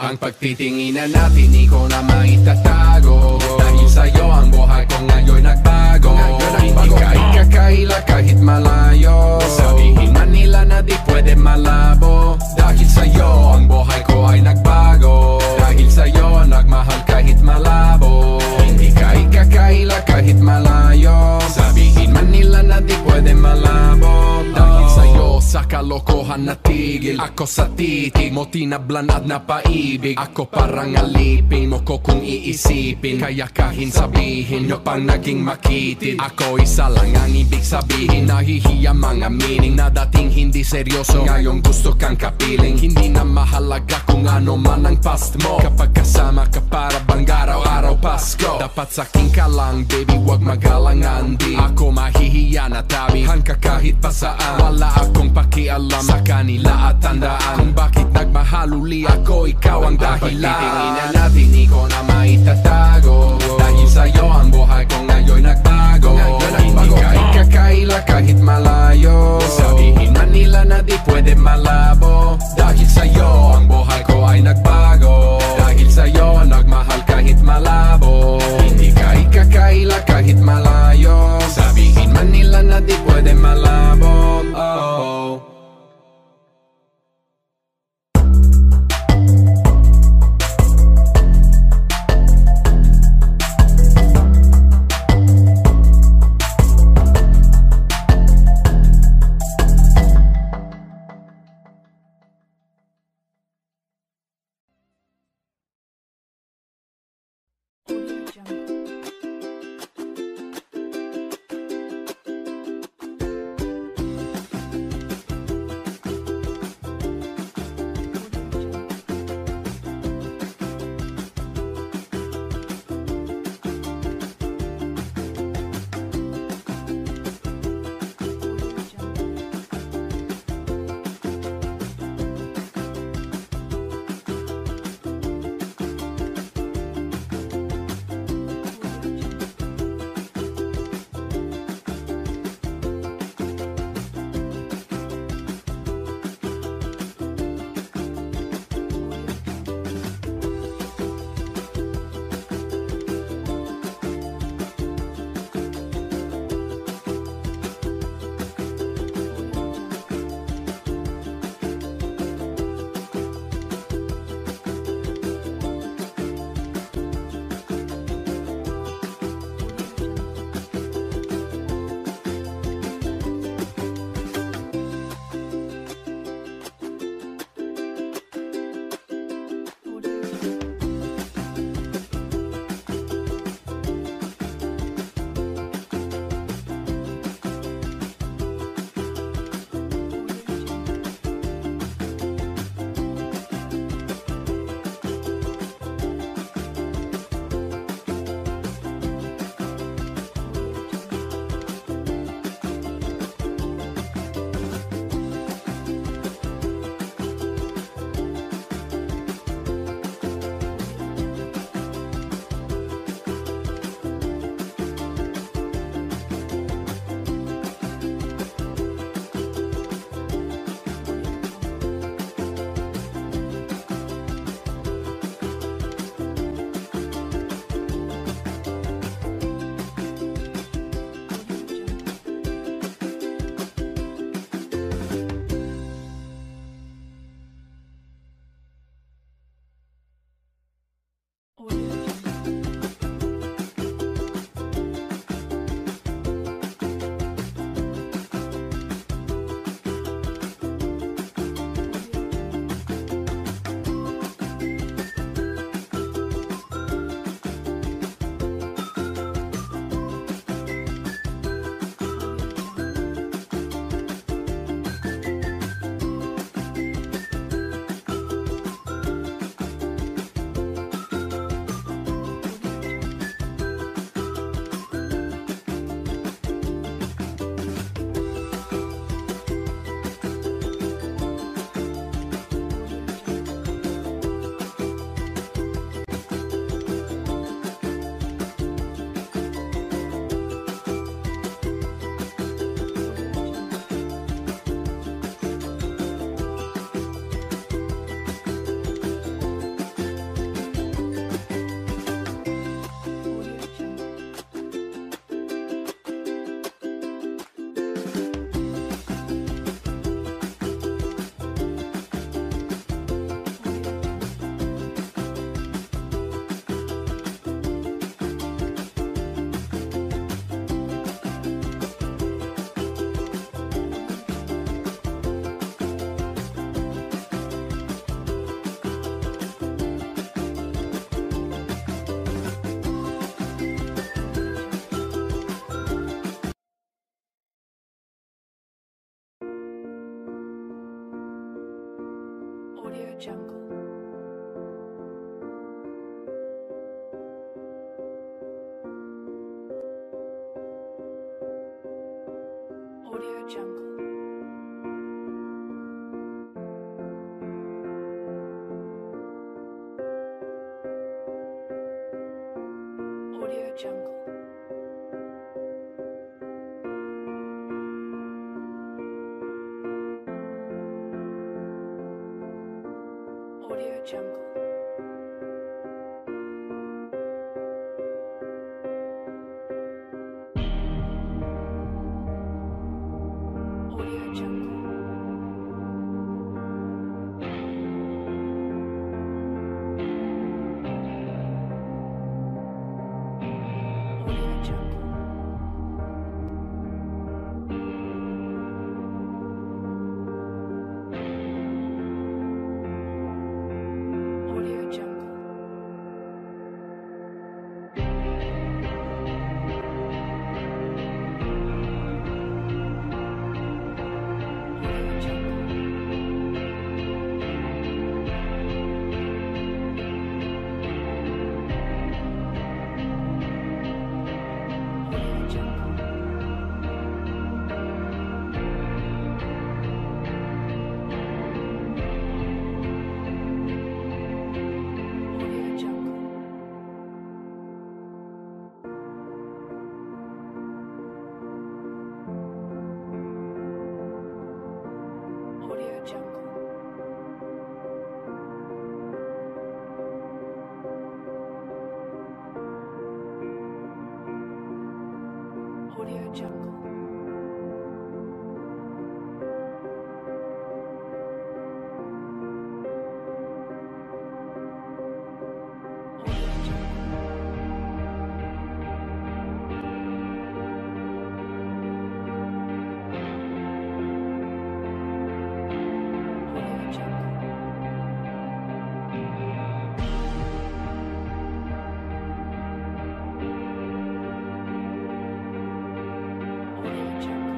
Speaker 20: Ang pagtitinginan natin, di ko na maitatago. Dahil sa'yo ang buhay ko ngayon nagbago. Hindi ka ikakaila kahit malayo. Sabihin man nila na di pwede malabo. Dahil sa'yo ang buhay ko ay nagbago. Dahil sa'yo nagmahal kahit malabo. Hindi ka ikakaila kahit malayo. Sabihin man nila na di pwede malabo. Dahil sa'yo sa kalokohan natigil. Ako sa titig mo tinablan at napaibig. Ako parang alipin mo ko kung iisipin. Kaya kahit sabihin nyo pang naging makitid. Ako isa lang ang ibig sabihin. Nahihiya mga meaning na dating hindi seryoso. Ngayon gusto kang kapiling. Hindi na mahalaga kung ano man ang past mo. Kapag kasama ka para bang araw-araw Pasko. Dapat sakin ka lang baby, wag magalangan di. Ako mahihiya na tabihan ka kahit pa saan. Wala akong pakialam sa kanila at tandaan kung bakit nagmahal uli ako, ikaw ang dahilan. Pagtitinginan natin, di ko na maitatago. Dahil sa'yo ang buhay ko ngayon nagbago. Hindi ka ikakaila kahit malayo. Sabihin man nila na di pwede malabo. Dahil sa'yo ang buhay ko ay nagbago. Dahil sa'yo nagmahal kahit malabo. Hindi ka ikakaila kahit malayo. Sabihin man nila na di pwede malabo. Oh.
Speaker 21: Audio Jungle. Audio Jungle. Audio Jungle. Audio Jungle. Audio Jungle. Audio Jungle. Audio Jungle. Audio Jungle. Audio Jungle.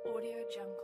Speaker 21: Audio Jungle.